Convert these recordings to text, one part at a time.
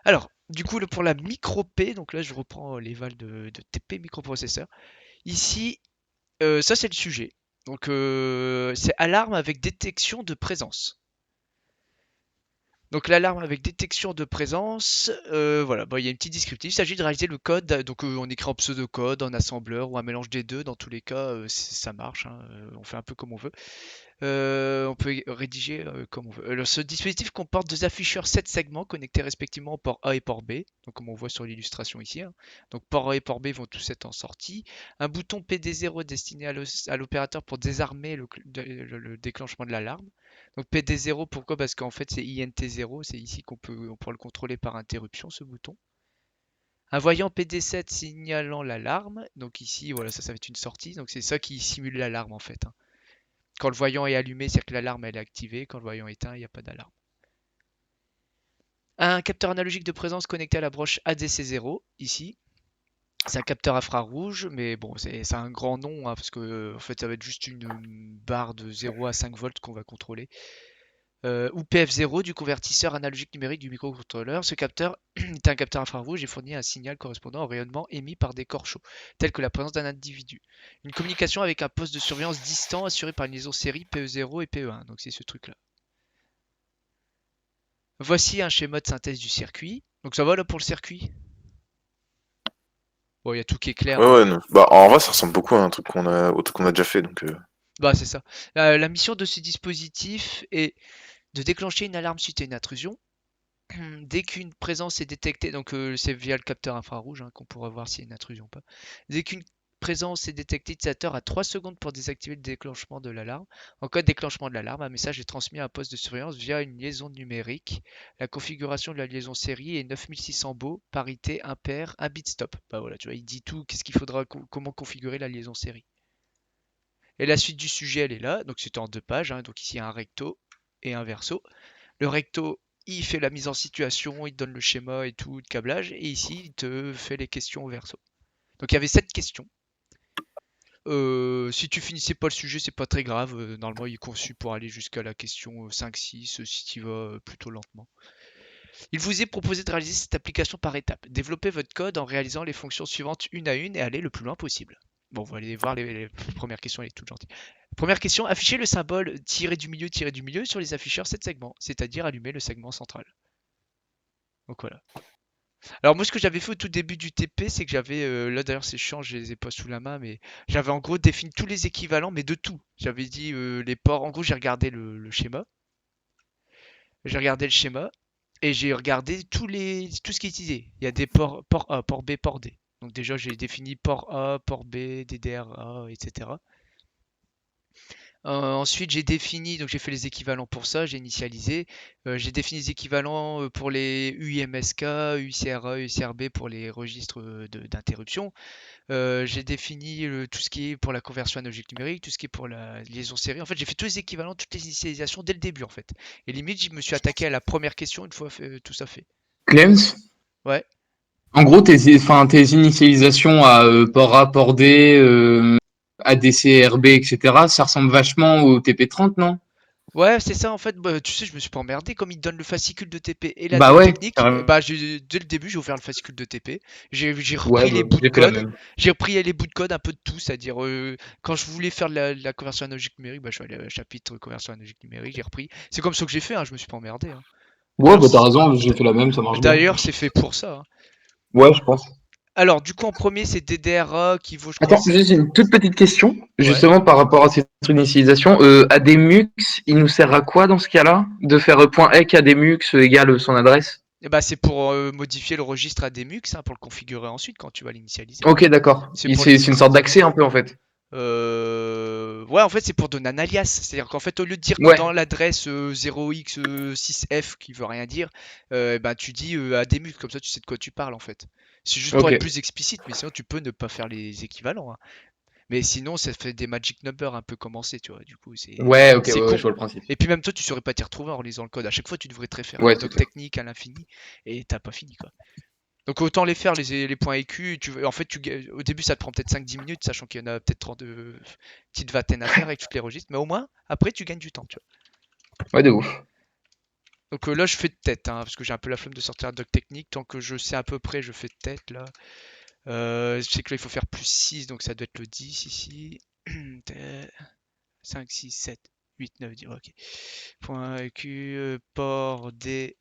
Alors, du coup, pour la micro-P, donc là, je reprends les vals de TP microprocesseur. Ici, ça, c'est le sujet. Donc, c'est alarme avec détection de présence. Donc l'alarme avec détection de présence, voilà, bon, il y a une petite descriptive. Il s'agit de réaliser le code, donc on écrit en pseudocode, en assembleur ou un mélange des deux. Dans tous les cas, ça marche, hein, on fait un peu comme on veut. On peut rédiger comme on veut. Alors, ce dispositif comporte deux afficheurs 7 segments connectés respectivement au port A et port B, donc comme on voit sur l'illustration ici, hein. Donc port A et port B vont tous être en sortie. Un bouton PD0 destiné à l'opérateur pour désarmer le déclenchement de l'alarme. Donc PD0, pourquoi? Parce qu'en fait c'est INT0, c'est ici on pourra le contrôler par interruption, ce bouton. Un voyant PD7 signalant l'alarme, donc ici voilà, ça va être une sortie, donc c'est ça qui simule l'alarme en fait, hein. Quand le voyant est allumé, c'est que l'alarme elle est activée. Quand le voyant est éteint, il n'y a pas d'alarme. Un capteur analogique de présence connecté à la broche ADC0, ici. C'est un capteur infrarouge, mais bon, c'est un grand nom, hein, parce que en fait, ça va être juste une barre de 0 à 5 volts qu'on va contrôler. Ou PF0 du convertisseur analogique numérique du microcontrôleur. Ce capteur est un capteur infrarouge et fournit un signal correspondant au rayonnement émis par des corps chauds, tels que la présence d'un individu. Une communication avec un poste de surveillance distant assuré par une liaison série PE0 et PE1. Donc c'est ce truc-là. Voici un schéma de synthèse du circuit. Donc ça va là pour le circuit? Bon, il y a tout qui est clair, Ouais, hein. ouais, non. Bah, en vrai, ça ressemble beaucoup à un truc au truc qu'on a déjà fait, donc. Bah c'est ça. La mission de ce dispositif est de déclencher une alarme suite à une intrusion. Dès qu'une présence est détectée, donc c'est via le capteur infrarouge, hein, qu'on pourra voir s'il y a une intrusion ou pas. Dès qu'une présence est détectée, l'utilisateur a 3 secondes pour désactiver le déclenchement de l'alarme. En cas de déclenchement de l'alarme, un message est transmis à un poste de surveillance via une liaison numérique. La configuration de la liaison série est 9600 baux, parité impair, un bit stop. Bah voilà, tu vois, il dit tout, qu'est-ce qu'il faudra, comment configurer la liaison série. Et la suite du sujet, elle est là, donc c'était en 2 pages, hein, donc ici il y a un recto et un verso. Le recto, il fait la mise en situation, il te donne le schéma et tout, le câblage, et ici, il te fait les questions au verso. Donc il y avait 7 questions. Si tu finissais pas le sujet, c'est pas très grave. Normalement, il est conçu pour aller jusqu'à la question 5-6, si tu vas plutôt lentement. Il vous est proposé de réaliser cette application par étapes. Développez votre code en réalisant les fonctions suivantes une à une et aller le plus loin possible. Bon, on va aller voir les premières questions, elle est toute gentille. Première question, affichez le symbole tiré du milieu sur les afficheurs 7 segments, c'est-à-dire allumer le segment central. Donc voilà. Alors moi ce que j'avais fait au tout début du TP, c'est que j'avais, là d'ailleurs c'est chiant, je les ai pas sous la main, mais j'avais en gros défini tous les équivalents, mais de tout. J'avais dit les ports, en gros j'ai regardé le schéma, et j'ai regardé tout ce qui est utilisé. Il y a des port A, port B, port D. Donc déjà j'ai défini port A, port B, DDR A, etc. Ensuite, j'ai défini, donc j'ai fait les équivalents pour ça, j'ai initialisé. J'ai défini les équivalents pour les UIMSK, UICRA, UICRB pour les registres d'interruption. J'ai défini tout ce qui est pour la conversion analogique numérique, tout ce qui est pour la liaison série. En fait, j'ai fait tous les équivalents, toutes les initialisations dès le début en fait. Et limite, je me suis attaqué à la première question une fois tout ça fait. Clems, Ouais. en gros, tes initialisations à port A, port D, ADC, RB, etc., ça ressemble vachement au TP30, non? Ouais, c'est ça en fait. Bah, tu sais, je me suis pas emmerdé. Comme il te donne le fascicule de TP et la Bah doc ouais, technique, carrément. bah dès le début, j'ai ouvert le fascicule de TP. J'ai Ouais, repris les bah, bouts de j'ai fait la code. même. J'ai repris les bouts de code un peu de tout, c'est-à-dire quand je voulais faire la conversion analogique numérique, bah, je suis allé au chapitre conversion analogique numérique, j'ai repris. C'est comme ça que j'ai fait, hein, je me suis pas emmerdé, hein. Ouais, D'ailleurs, bah t'as raison, j'ai fait la même, ça marche bien. c'est fait pour ça, hein. Ouais, je pense. Alors, du coup, en premier, c'est DDRA qui vaut, je crois, Attends, 5. juste une toute petite question, Ouais. justement par rapport à cette initialisation. ADMux, il nous sert à quoi dans ce cas-là? De faire .ec ADMux égale son adresse? Et bah, c'est pour modifier le registre ADMux, hein, pour le configurer ensuite quand tu vas l'initialiser. Ok, d'accord. C'est pour C'est une sorte d'accès un peu en fait. Ouais, en fait, c'est pour donner un alias. C'est-à-dire qu'en fait, au lieu de dire Ouais, dans l'adresse 0x6f qui veut rien dire, bah, tu dis ADMUX, comme ça tu sais de quoi tu parles en fait. C'est juste pour ok. être plus explicite, mais sinon tu peux ne pas faire les équivalents, hein. Mais sinon, ça fait des magic numbers un peu commencés, tu vois. Du coup, Ouais, ok, c'est ouais, je con. vois le principe. Et puis même toi, tu saurais pas t'y retrouver en relisant le code. À chaque fois, tu devrais te référer à Ouais, la c'est doc clair. technique à l'infini, et t'as pas fini quoi. Donc autant les faire les points écus. En fait, au début, ça te prend peut-être 5-10 minutes, sachant qu'il y en a peut-être 30 petites vingtaines à faire avec toutes les registres. Mais au moins, après, tu gagnes du temps, tu vois. Ouais, de ouf. Donc là, je fais de tête, hein, parce que j'ai un peu la flemme de sortir un doc technique. Tant que je sais à peu près, je fais de tête là. Je sais que là, il faut faire plus 6, donc ça doit être le 10 ici. 5, 6, 7, 8, 9, 10. Ok. Point Q, port D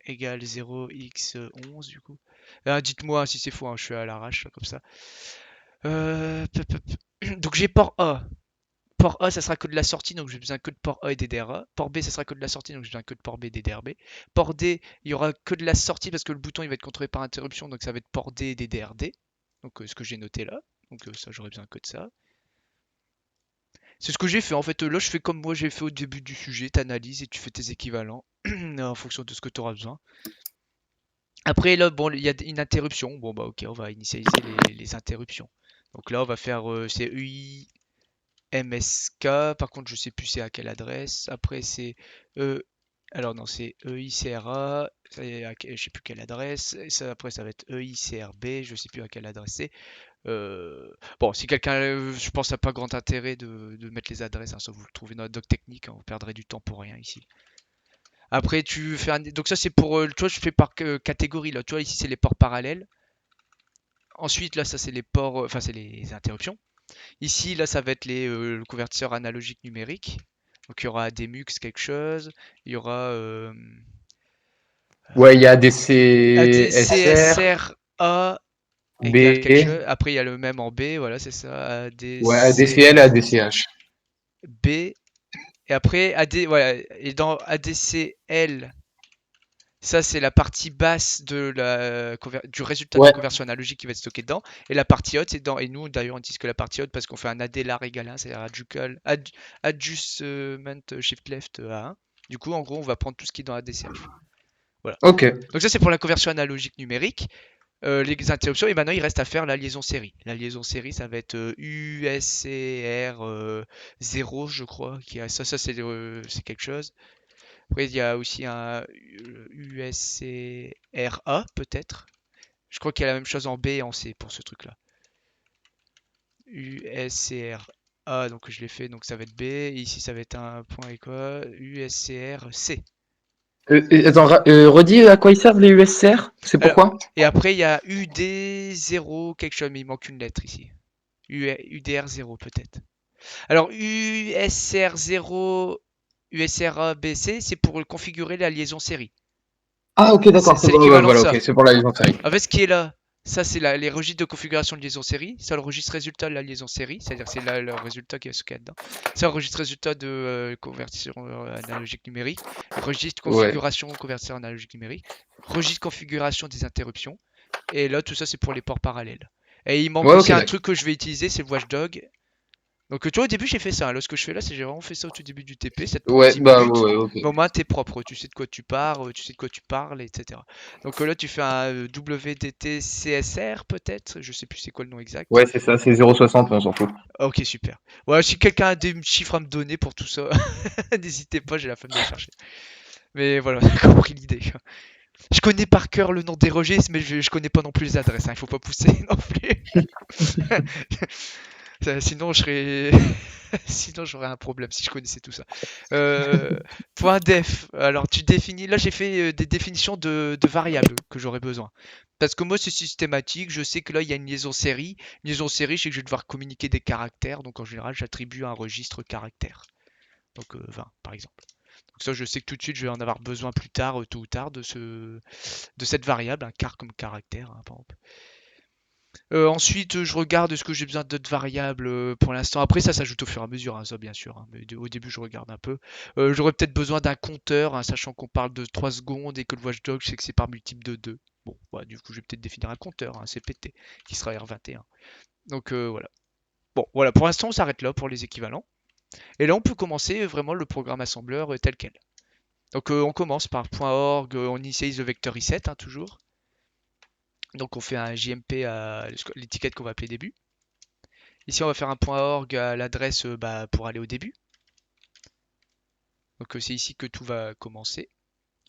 égale 0, X 11 du coup. Dites-moi si c'est faux, hein, je suis à l'arrache là, comme ça. Donc j'ai port A. Port A, ça sera que de la sortie, donc j'ai besoin que de port A et DDRA. Port B, ça sera que de la sortie, donc j'ai besoin que de port B et DDRB. Port D, il y aura que de la sortie parce que le bouton il va être contrôlé par interruption, donc ça va être port D et DDRD. Donc ce que j'ai noté là. Donc ça, j'aurais besoin que de ça. C'est ce que j'ai fait en fait. Là, je fais comme moi j'ai fait au début du sujet, t'analyses et tu fais tes équivalents en fonction de ce que tu auras besoin. Après, là, bon, il y a une interruption. Bon, bah ok, on va initialiser les interruptions. Donc là, on va faire c'est UI MSK, par contre, je sais plus c'est à quelle adresse. Après, c'est E. Alors, non, c'est EICRA, je sais plus quelle adresse. Et ça, après, ça va être EICRB, je sais plus à quelle adresse c'est. Bon, si quelqu'un, je pense, n'a pas grand intérêt de mettre les adresses, hein, ça vous le trouvez dans la doc technique, hein, vous perdrez du temps pour rien ici. Après, tu fais un. Donc, ça, c'est pour. Tu vois, je fais par catégorie là. Tu vois, ici, c'est les ports parallèles. Ensuite, là, ça, c'est les ports. Enfin, c'est les interruptions. Ici, là, ça va être le convertisseur analogique numérique. Donc, il y aura des MUX quelque chose. Il y aura Ouais, il y a ADCSR, ADCSRA égale quelque B, chose. Après, il y a le même en B. Voilà, c'est ça. ouais, ADCL, ADCH. ADCB. Et après, voilà. Et dans ADCL, ça, c'est la partie basse du résultat de Ouais, conversion analogique qui va être stocké dedans. Et la partie haute, c'est dans. Et nous, d'ailleurs, on utilise que la partie haute parce qu'on fait un AD égal 1, c'est-à-dire Adjustment Shift Left à 1. Du coup, en gros, on va prendre tout ce qui est dans ADCH. Voilà. ok. Donc, ça, c'est pour la conversion analogique numérique. Les interruptions, et maintenant, il reste à faire la liaison série. La liaison série, ça va être USCR 0, je crois. Ça, c'est quelque chose. Après, il y a aussi un USCRA, peut-être. Je crois qu'il y a la même chose en B et en C pour ce truc-là. USCRA, donc je l'ai fait, donc ça va être B. Et ici, ça va être un point et quoi USCRC. Attends, redis à quoi ils servent les USCR? C'est Alors, pourquoi? et après, il y a UD0 quelque chose, mais il manque une lettre ici. UDR0 peut-être. Alors, USCR0, USRABC, c'est pour configurer la liaison série. Ah, ok, d'accord, C'est ouais, l'équivalent de voilà, ok, ça. c'est pour la liaison série. En fait, ce qui est là, ça c'est les registres de configuration de liaison série. Ça, le registre résultat de la liaison série, c'est-à-dire que c'est là le résultat qui est ce qu'il y a dedans. Ça, le registre résultat de conversion analogique numérique. Registre Ouais, configuration convertisseur analogique numérique. Registre configuration des interruptions. Et là, tout ça, c'est pour les ports parallèles. Et il manque ouais, aussi ok, un d'accord. truc que je vais utiliser, c'est le watchdog. Donc, tu vois, au début, j'ai fait ça, hein. Là, ce que je fais là, c'est j'ai vraiment fait ça au tout début du TP. Ça te prend Ouais, 10 bah, ouais, minutes. ouais, ok. Mais au moins, t'es propre. Tu sais de quoi tu pars, tu sais de quoi tu parles, etc. Donc là, tu fais un WDT CSR, peut-être. Je sais plus c'est quoi le nom exact. Ouais, c'est ça, c'est 0,60, on s'en fout. Ah, ok, super. Ouais, si quelqu'un a des chiffres à me donner pour tout ça, n'hésitez pas, j'ai la flemme d'aller chercher. Mais voilà, j'ai compris l'idée. Je connais par cœur le nom des registres, mais je connais pas non plus les adresses, hein. Il faut pas pousser non plus. Sinon, je serais. Sinon, j'aurais un problème si je connaissais tout ça. Point def. Alors, tu définis. Là, j'ai fait des définitions de variables que j'aurais besoin. Parce que moi, c'est systématique. Je sais que là, il y a une liaison série. Une liaison série, je sais que je vais devoir communiquer des caractères. Donc, en général, j'attribue un registre caractère. Donc, 20, par exemple. Donc, ça, je sais que tout de suite, je vais en avoir besoin plus tard, tôt ou tard, de cette variable, un car comme caractère, hein, par exemple. Ensuite, je regarde est-ce que j'ai besoin d'autres variables pour l'instant. Après, ça s'ajoute au fur et à mesure, hein, ça bien sûr, hein, mais au début, je regarde un peu. J'aurais peut-être besoin d'un compteur, hein, sachant qu'on parle de 3 secondes et que le watchdog, je sais que c'est par multiple de 2. Bon, bah, du coup, je vais peut-être définir un compteur, un CPT, qui sera R21. Donc voilà. Bon, voilà, pour l'instant, on s'arrête là pour les équivalents. Et là, on peut commencer vraiment le programme assembleur tel quel. Donc on commence par .org, on initialise le vecteur i7, hein, toujours. Donc on fait un JMP à l'étiquette qu'on va appeler début. Ici, on va faire un .org à l'adresse pour aller au début. Donc c'est ici que tout va commencer.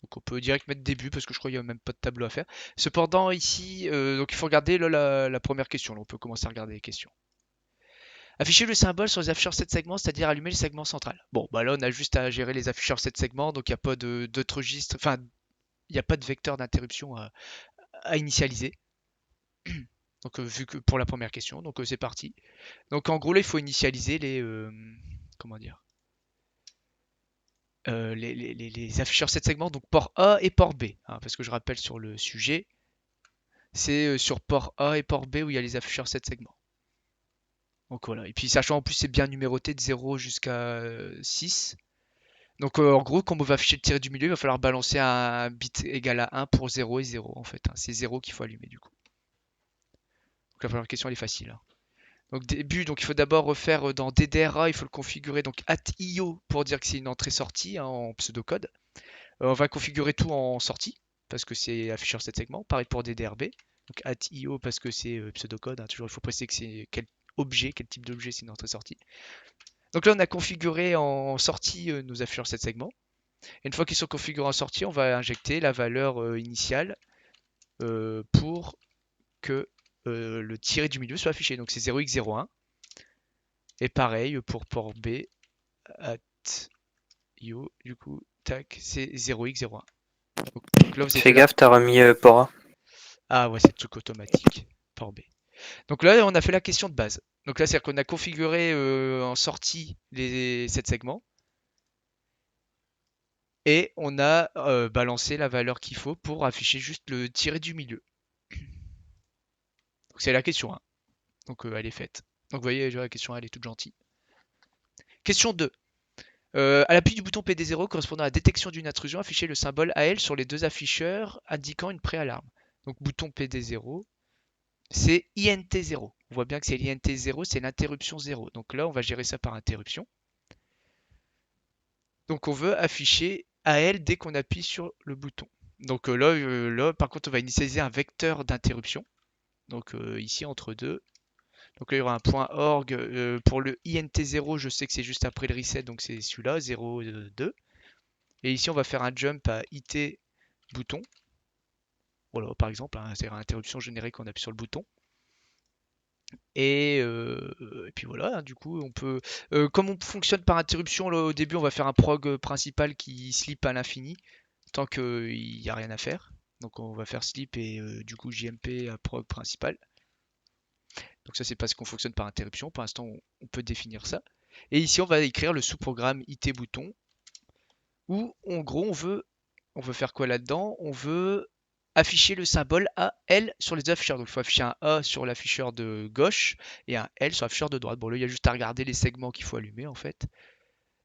Donc on peut direct mettre début parce que je crois qu'il n'y a même pas de tableau à faire. Cependant, ici, donc il faut regarder là, la première question. Là, on peut commencer à regarder les questions. Afficher le symbole sur les afficheurs 7 segments, c'est-à-dire allumer le segment central. Bon, bah là, on a juste à gérer les afficheurs 7 segments, donc il n'y a pas d'autres registres, enfin, il n'y a pas de vecteur d'interruption à initialiser. Donc, vu que pour la première question, donc c'est parti. Donc, en gros, là, il faut initialiser comment dire, les afficheurs 7 segments, donc port A et port B, hein, parce que je rappelle sur le sujet, c'est sur port A et port B où il y a les afficheurs 7 segments. Donc voilà, et puis sachant en plus c'est bien numéroté de 0 jusqu'à 6. Donc en gros, comme on va afficher le tiré du milieu, il va falloir balancer un bit égal à 1 pour 0 et 0 en fait, hein. C'est 0 qu'il faut allumer du coup. Donc la première question elle est facile, hein. Donc début, donc il faut d'abord refaire dans DDRA, il faut le configurer donc @io pour dire que c'est une entrée-sortie, hein, en pseudocode. On va configurer tout en sortie parce que c'est afficheur 7 segments. Pareil pour DDRB. Donc @io parce que c'est pseudocode, hein. Toujours il faut préciser que c'est quel objet, quel type d'objet c'est une entrée-sortie. Donc là on a configuré en sortie nos afficheurs 7 segments. Et une fois qu'ils sont configurés en sortie, on va injecter la valeur initiale pour que le tiré du milieu soit affiché. Donc c'est 0x01. Et pareil pour port B at io, du coup, tac, c'est 0x01. Donc là, vous avez Fais fait la... gaffe, t'as remis Pora. Ah ouais, c'est le truc automatique. Port B. Donc là, on a fait la question de base. Donc là, c'est-à-dire qu'on a configuré en sortie les 7 segments. Et on a balancé la valeur qu'il faut pour afficher juste le tiré du milieu. Donc c'est la question 1. Donc elle est faite. Donc vous voyez, la question 1, elle est toute gentille. Question 2. À l'appui du bouton PD0 correspondant à la détection d'une intrusion, affichez le symbole AL sur les deux afficheurs indiquant une préalarme. Donc bouton PD0, c'est INT0. On voit bien que c'est l'INT0, c'est l'interruption 0. Donc là, on va gérer ça par interruption. Donc on veut afficher AL dès qu'on appuie sur le bouton. Donc là, par contre, on va initialiser un vecteur d'interruption. Donc ici, entre deux. Donc là, il y aura un point .org. Pour le INT0, je sais que c'est juste après le reset, donc c'est celui-là, 0, 2. Et ici, on va faire un jump à IT bouton. Voilà, par exemple, hein, c'est l'interruption générée quand on appuie sur le bouton. Et puis voilà, hein, du coup, on peut. Comme on fonctionne par interruption, là, au début, on va faire un prog principal qui slip à l'infini, tant qu'il n'y a rien à faire. Donc on va faire slip et du coup JMP à prog principal. Donc ça, c'est parce qu'on fonctionne par interruption. Pour l'instant, on peut définir ça. Et ici, on va écrire le sous-programme IT bouton, où en gros, on veut faire quoi là-dedans? On veut afficher le symbole AL sur les deux afficheurs. Donc il faut afficher un A sur l'afficheur de gauche et un L sur l'afficheur de droite. Bon là il y a juste à regarder les segments qu'il faut allumer en fait.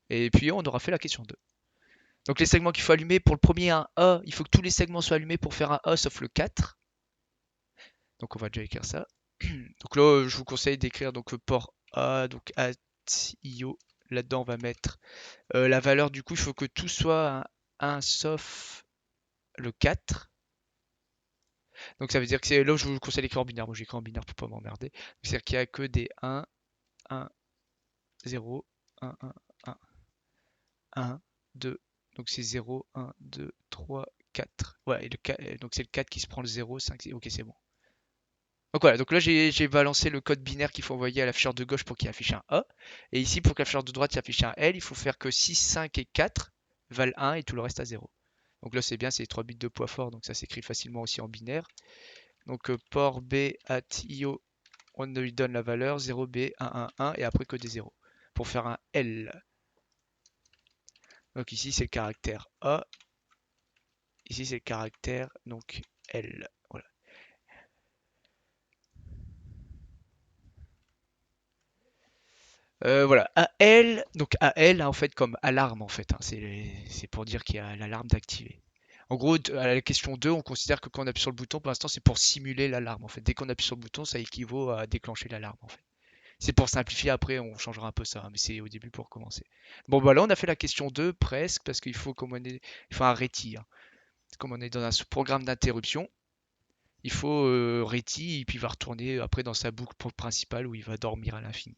Et puis on aura fait la question 2. Donc les segments qu'il faut allumer, pour le premier un A, il faut que tous les segments soient allumés pour faire un A sauf le 4. Donc on va déjà écrire ça. Donc là je vous conseille d'écrire donc port A, donc @io. Là-dedans on va mettre la valeur, du coup il faut que tout soit un 1 sauf le 4. Donc ça veut dire que c'est là où je vous conseille d'écrire en binaire. Moi j'écris en binaire pour pas m'emmerder. C'est-à-dire qu'il n'y a que des 1, 1, 0, 1, 1, 1, 1, 2. Donc c'est 0, 1, 2, 3, 4. Ouais, et le 4, donc c'est le 4 qui se prend le 0, 5, 6. Ok, c'est bon. Donc voilà, donc là j'ai balancé le code binaire qu'il faut envoyer à l'afficheur de gauche pour qu'il affiche un A. Et ici pour que l'afficheur de droite il affiche un L, il faut faire que 6, 5 et 4 valent 1 et tout le reste à 0. Donc là c'est bien, c'est 3 bits de poids fort, donc ça s'écrit facilement aussi en binaire. Donc port B at io, on lui donne la valeur 0B111 et après que des 0 pour faire un L. Donc ici c'est le caractère A, ici c'est le caractère donc L. Voilà. Voilà, AL, donc AL en fait comme alarme en fait, hein, c'est pour dire qu'il y a l'alarme d'activer. En gros, à la question 2, on considère que quand on appuie sur le bouton, pour l'instant, c'est pour simuler l'alarme en fait. Dès qu'on appuie sur le bouton, ça équivaut à déclencher l'alarme en fait. C'est pour simplifier, après on changera un peu ça, hein, mais c'est au début pour commencer. Bon bah là on a fait la question 2 presque, parce qu'il faut comme il faut un réti, hein. Comme on est dans un programme d'interruption, il faut réti et puis il va retourner après dans sa boucle principale où il va dormir à l'infini.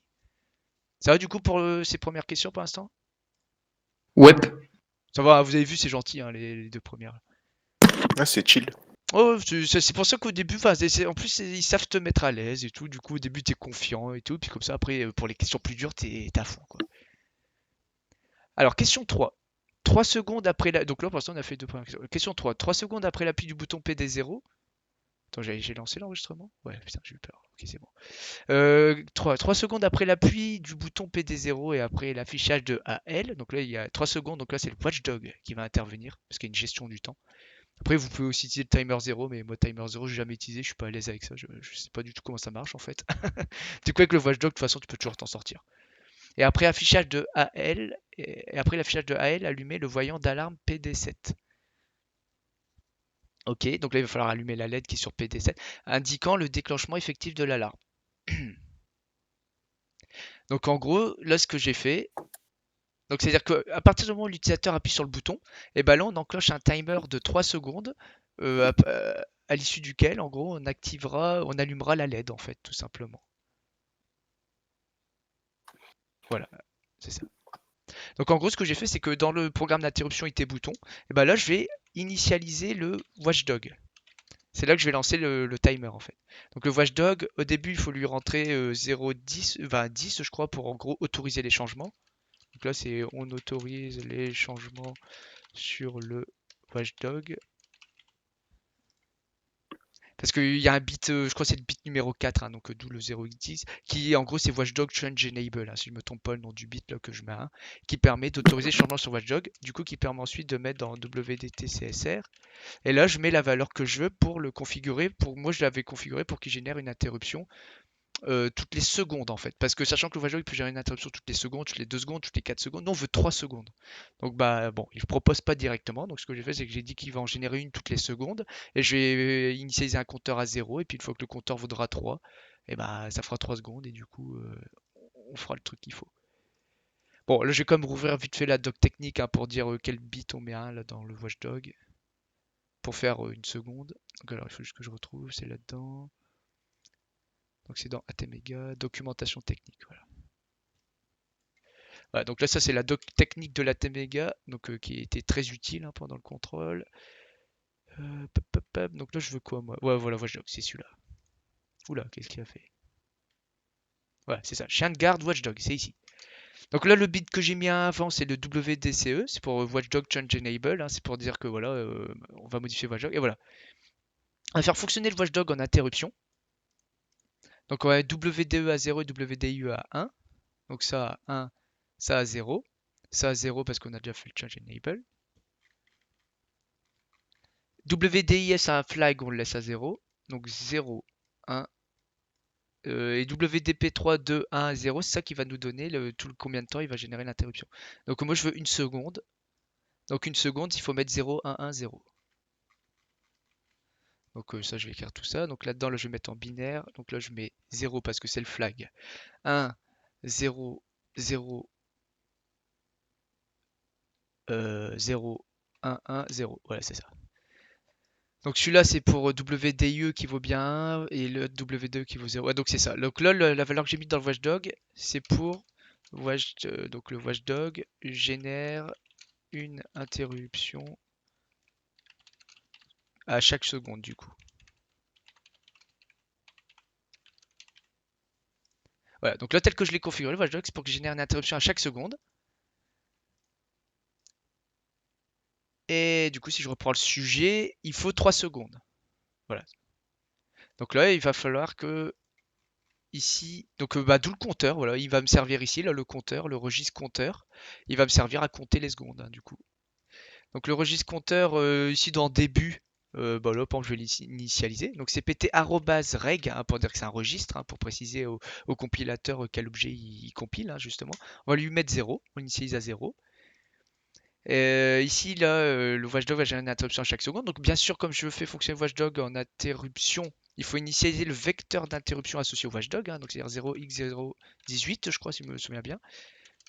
Ça va du coup pour ces premières questions pour l'instant? Ouais. Ça va, vous avez vu, c'est gentil, hein, les deux premières. Ah, c'est chill. Oh, c'est pour ça qu'au début, enfin, en plus, ils savent te mettre à l'aise et tout. Du coup, au début, t'es confiant et tout. Puis comme ça, après, pour les questions plus dures, t'es à fond, quoi. Alors, question 3. 3 secondes après la... Donc là, pour l'instant, on a fait deux premières questions. Question 3. 3 secondes après l'appui du bouton PD0. Attends, j'ai lancé l'enregistrement? Ouais, putain, j'ai eu peur. Ok, c'est bon. 3 secondes après l'appui du bouton PD0 et après l'affichage de AL. Donc là, il y a 3 secondes. Donc là, c'est le watchdog qui va intervenir parce qu'il y a une gestion du temps. Après, vous pouvez aussi utiliser le timer 0, mais moi, timer 0, j'ai jamais utilisé. Je suis pas à l'aise avec ça. Je sais pas du tout comment ça marche en fait. Du coup, avec le watchdog, de toute façon, tu peux toujours t'en sortir. Et après affichage de AL, et après l'affichage de AL, allumer le voyant d'alarme PD7. Ok, donc là il va falloir allumer la LED qui est sur PD7, indiquant le déclenchement effectif de l'alarme. Donc en gros, là ce que j'ai fait, donc c'est-à-dire qu'à partir du moment où l'utilisateur appuie sur le bouton, et ben là on enclenche un timer de 3 secondes à l'issue duquel en gros on allumera la LED en fait tout simplement. Voilà, c'est ça. Donc en gros ce que j'ai fait c'est que dans le programme d'interruption IT bouton, et ben là je vais initialiser le watchdog. C'est là que je vais lancer le timer en fait. Donc le watchdog, au début, il faut lui rentrer 0,10, 10 je crois, pour en gros autoriser les changements. Donc là, c'est on autorise les changements sur le watchdog. Parce qu'il y a un bit, je crois que c'est le bit numéro 4, hein, donc d'où le 0x10, qui en gros c'est Watchdog Change Enable, hein, si je ne me trompe pas le nom du bit là, que je mets, qui permet d'autoriser le changement sur Watchdog, du coup qui permet ensuite de mettre dans WDT CSR. Et là je mets la valeur que je veux pour le configurer. Pour moi je l'avais configuré pour qu'il génère une interruption toutes les secondes en fait. Parce que sachant que le Watchdog il peut gérer une interruption toutes les secondes, toutes les 2 secondes, toutes les 4 secondes, nous on veut 3 secondes. Donc bah bon, il ne propose pas directement. Donc ce que j'ai fait, c'est que j'ai dit qu'il va en générer une toutes les secondes. Et je vais initialiser un compteur à 0. Et puis une fois que le compteur vaudra 3, et bah ça fera 3 secondes. Et du coup, on fera le truc qu'il faut. Bon, là je vais quand même rouvrir vite fait la doc technique hein, pour dire quel bit on met là, dans le Watchdog. Pour faire une seconde. Donc alors il faut juste que je retrouve, c'est là-dedans. Donc c'est dans ATmega, documentation technique, voilà. Voilà, donc là ça c'est la doc technique de l'ATmega, donc qui était très utile hein, pendant le contrôle. Donc là je veux quoi moi? Ouais voilà, Watchdog, c'est celui-là. Oula, qu'est-ce qu'il a fait? Voilà, c'est ça, chien de garde Watchdog, c'est ici. Donc là le bit que j'ai mis avant c'est le WDCE, c'est pour Watchdog Change Enable, hein, c'est pour dire que voilà, on va modifier Watchdog, et voilà. On va faire fonctionner le Watchdog en interruption. Donc on va mettre WDE à 0 et WDIE à 1. Donc ça à 1, ça à 0. Ça à 0 parce qu'on a déjà fait le Change Enable. WDIS a un flag, on le laisse à 0. Donc 0, 1. Et WDP3, 2, 1, 0, c'est ça qui va nous donner combien de temps il va générer l'interruption. Donc moi je veux une seconde. Donc une seconde, il faut mettre 0, 1, 1, 0. Donc ça je vais écrire tout ça. Donc là-dedans, là, je vais mettre en binaire. Donc là je mets 0 parce que c'est le flag. 1, 0, 0, 0, 1, 1, 0. Voilà, c'est ça. Donc celui-là c'est pour WDIE qui vaut bien 1 et le W2 qui vaut 0. Ouais, donc c'est ça. Donc là la valeur que j'ai mise dans le watchdog c'est pour donc le watchdog génère une interruption à chaque seconde du coup. Voilà, donc là tel que je l'ai configuré, le watchdog c'est pour que je génère une interruption à chaque seconde. Et du coup si je reprends le sujet, il faut 3 secondes. Voilà. Donc là il va falloir que ici, donc bah, d'où le compteur, voilà, il va me servir ici, là, le compteur, le registre compteur, il va me servir à compter les secondes, hein, du coup. Donc le registre compteur, ici dans début, bah là, par exemple, je vais l'initialiser. Donc c'est pt @reg, hein, pour dire que c'est un registre, hein, pour préciser au compilateur quel objet il compile, hein, justement. On va lui mettre 0, on initialise à 0. Ici, là, le watchdog va générer une interruption à chaque seconde. Donc, bien sûr, comme je fais fonctionner le watchdog en interruption, il faut initialiser le vecteur d'interruption associé au watchdog. Hein, donc, c'est-à-dire 0x018, je crois, si je me souviens bien.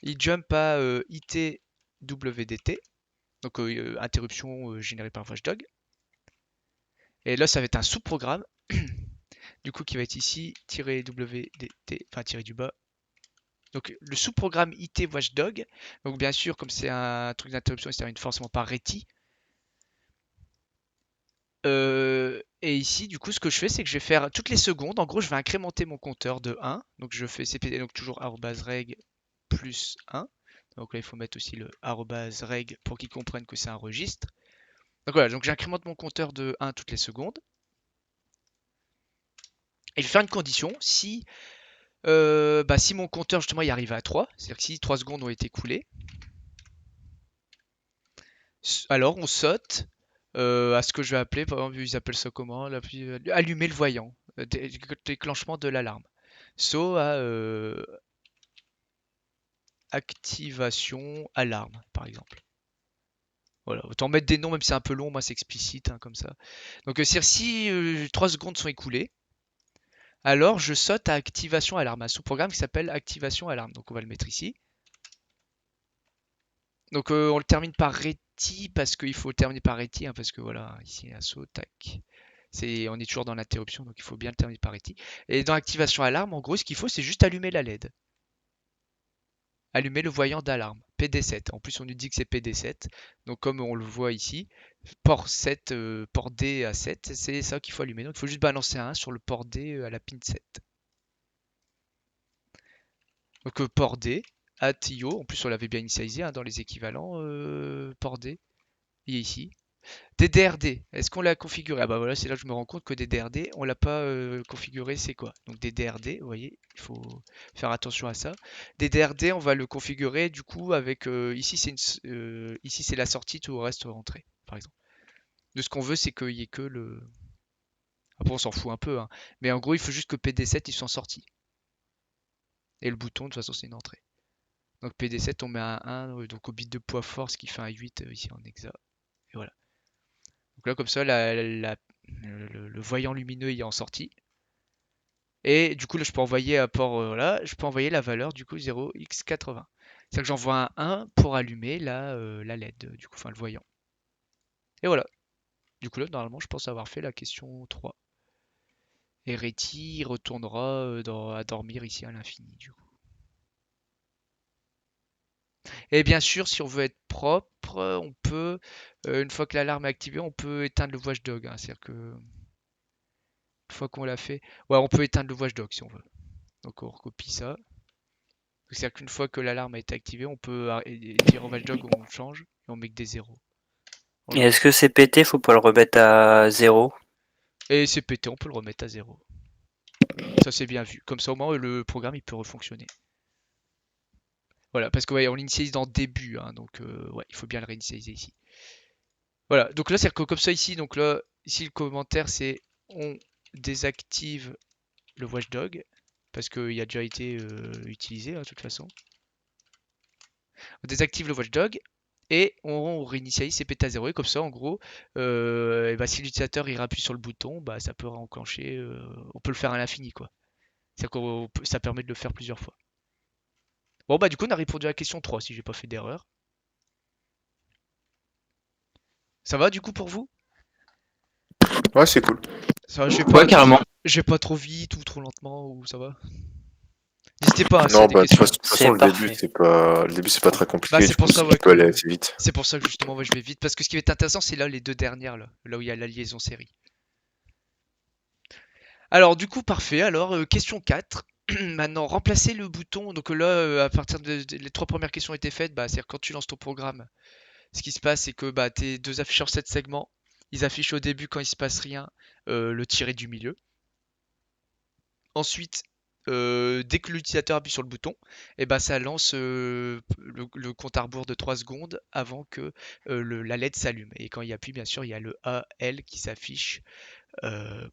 Il jump à ITWDT, donc interruption générée par watchdog. Et là, ça va être un sous-programme, du coup, qui va être ici, -WDT, enfin, tiré du bas, donc le sous-programme IT Watchdog, donc bien sûr comme c'est un truc d'interruption, il ne se termine forcément par RETI. Et ici, du coup, ce que je fais, c'est que je vais faire toutes les secondes. En gros, je vais incrémenter mon compteur de 1. Donc, je fais cpd, donc toujours @reg plus 1. Donc là, il faut mettre aussi le @reg pour qu'ils comprennent que c'est un registre. Donc voilà, donc j'incrémente mon compteur de 1 toutes les secondes. Et je vais faire une condition. Si mon compteur, justement, il arrive à 3, c'est-à-dire que si 3 secondes ont été écoulées, alors on saute à ce que je vais appeler, par exemple, ils appellent ça comment? Allumer le voyant, déclenchement de l'alarme. Saut à activation alarme, par exemple. Voilà, autant mettre des noms, même si c'est un peu long, moi c'est explicite, hein, comme ça. Donc c'est-à-dire si 3 secondes sont écoulées, alors je saute à activation alarme, un sous-programme qui s'appelle activation alarme. Donc on va le mettre ici. Donc on le termine par reti parce qu'il faut le terminer par reti, hein, parce que voilà, ici un saut, tac. On est toujours dans l'interruption, donc il faut bien le terminer par reti. Et dans activation alarme, en gros, ce qu'il faut, c'est juste allumer la LED. Allumer le voyant d'alarme, PD7. En plus, on nous dit que c'est PD7. Donc comme on le voit ici, port 7, port D à 7, c'est ça qu'il faut allumer. Donc il faut juste balancer un 1 sur le port D à la pin 7. Donc port D, at IO, en plus on l'avait bien initialisé hein, dans les équivalents, port D, il est ici. DDRD, est-ce qu'on l'a configuré? Ah bah voilà, c'est là que je me rends compte que DDRD, on l'a pas configuré, c'est quoi? Donc DDRD, vous voyez, il faut faire attention à ça. DDRD, on va le configurer du coup avec, ici c'est la sortie, tout le reste rentrée, par exemple. De ce qu'on veut, c'est qu'il y ait que le... Après on s'en fout un peu, hein. Mais en gros, il faut juste que PD7 ils sont sortis. Et le bouton, de toute façon, c'est une entrée. Donc PD7, on met un 1, donc au bit de poids fort, ce qui fait un 8 ici en hexa. Et voilà. Donc là, comme ça, le voyant lumineux est en sortie. Et du coup, là, je peux envoyer à port, voilà, je peux envoyer la valeur du coup 0x80. C'est-à-dire que j'envoie un 1 pour allumer la LED, du coup, enfin le voyant. Et voilà. Du coup, là, normalement, je pense avoir fait la question 3. Et Reti retournera à dormir ici à l'infini, du coup. Et bien sûr, si on veut être propre, on peut, une fois que l'alarme est activée, on peut éteindre le watchdog, hein. C'est-à-dire que, une fois qu'on l'a fait, ouais, on peut éteindre le watchdog si on veut. Donc on recopie ça. C'est-à-dire qu'une fois que l'alarme a été activée, on peut dire au watchdog on change et on met que des zéros. Et Voilà. est-ce que c'est pété, faut pas le remettre à 0? Et c'est pété, on peut le remettre à zéro. Ça c'est bien vu. Comme ça au moins le programme il peut refonctionner. Voilà, parce que ouais, on l'initialise dans début, hein, donc ouais, il faut bien le réinitialiser ici. Voilà, donc là c'est comme ça ici, donc là, ici le commentaire c'est on désactive le watchdog, parce qu'il a déjà été utilisé hein, de toute façon. On désactive le watchdog et on réinitialise CPT à 0 et comme ça en gros et bah, si l'utilisateur il appuie sur le bouton bah, ça peut enclencher on peut le faire à l'infini quoi, ça permet de le faire plusieurs fois. Bon bah du coup on a répondu à la question 3 si j'ai pas fait d'erreur. Ça va du coup pour vous? Ouais, c'est cool. Ça va, Ouais, carrément. je vais pas trop vite ou trop lentement ou ça va? N'hésitez pas hein, s'il y a Non, des bah, questions. de toute façon, C'est parfait. le début, c'est pas très Bah compliqué, c'est du pour coup, ça si tu ouais, peux aller que assez vite. c'est pour ça que justement ouais, je vais vite parce que ce qui va être intéressant c'est là les deux dernières là où il y a la liaison série. Alors du coup parfait. Alors question 4. Maintenant remplacer le bouton. Donc là à partir les trois premières questions étaient faites. Bah, c'est-à-dire quand tu lances ton programme, ce qui se passe c'est que bah, tes deux afficheurs 7 segments, ils affichent au début quand il se passe rien le tiré du milieu. Ensuite dès que l'utilisateur appuie sur le bouton, et bah, ça lance le compte à rebours de 3 secondes avant que la LED s'allume. Et quand il appuie, bien sûr, il y a le AL qui s'affiche euh,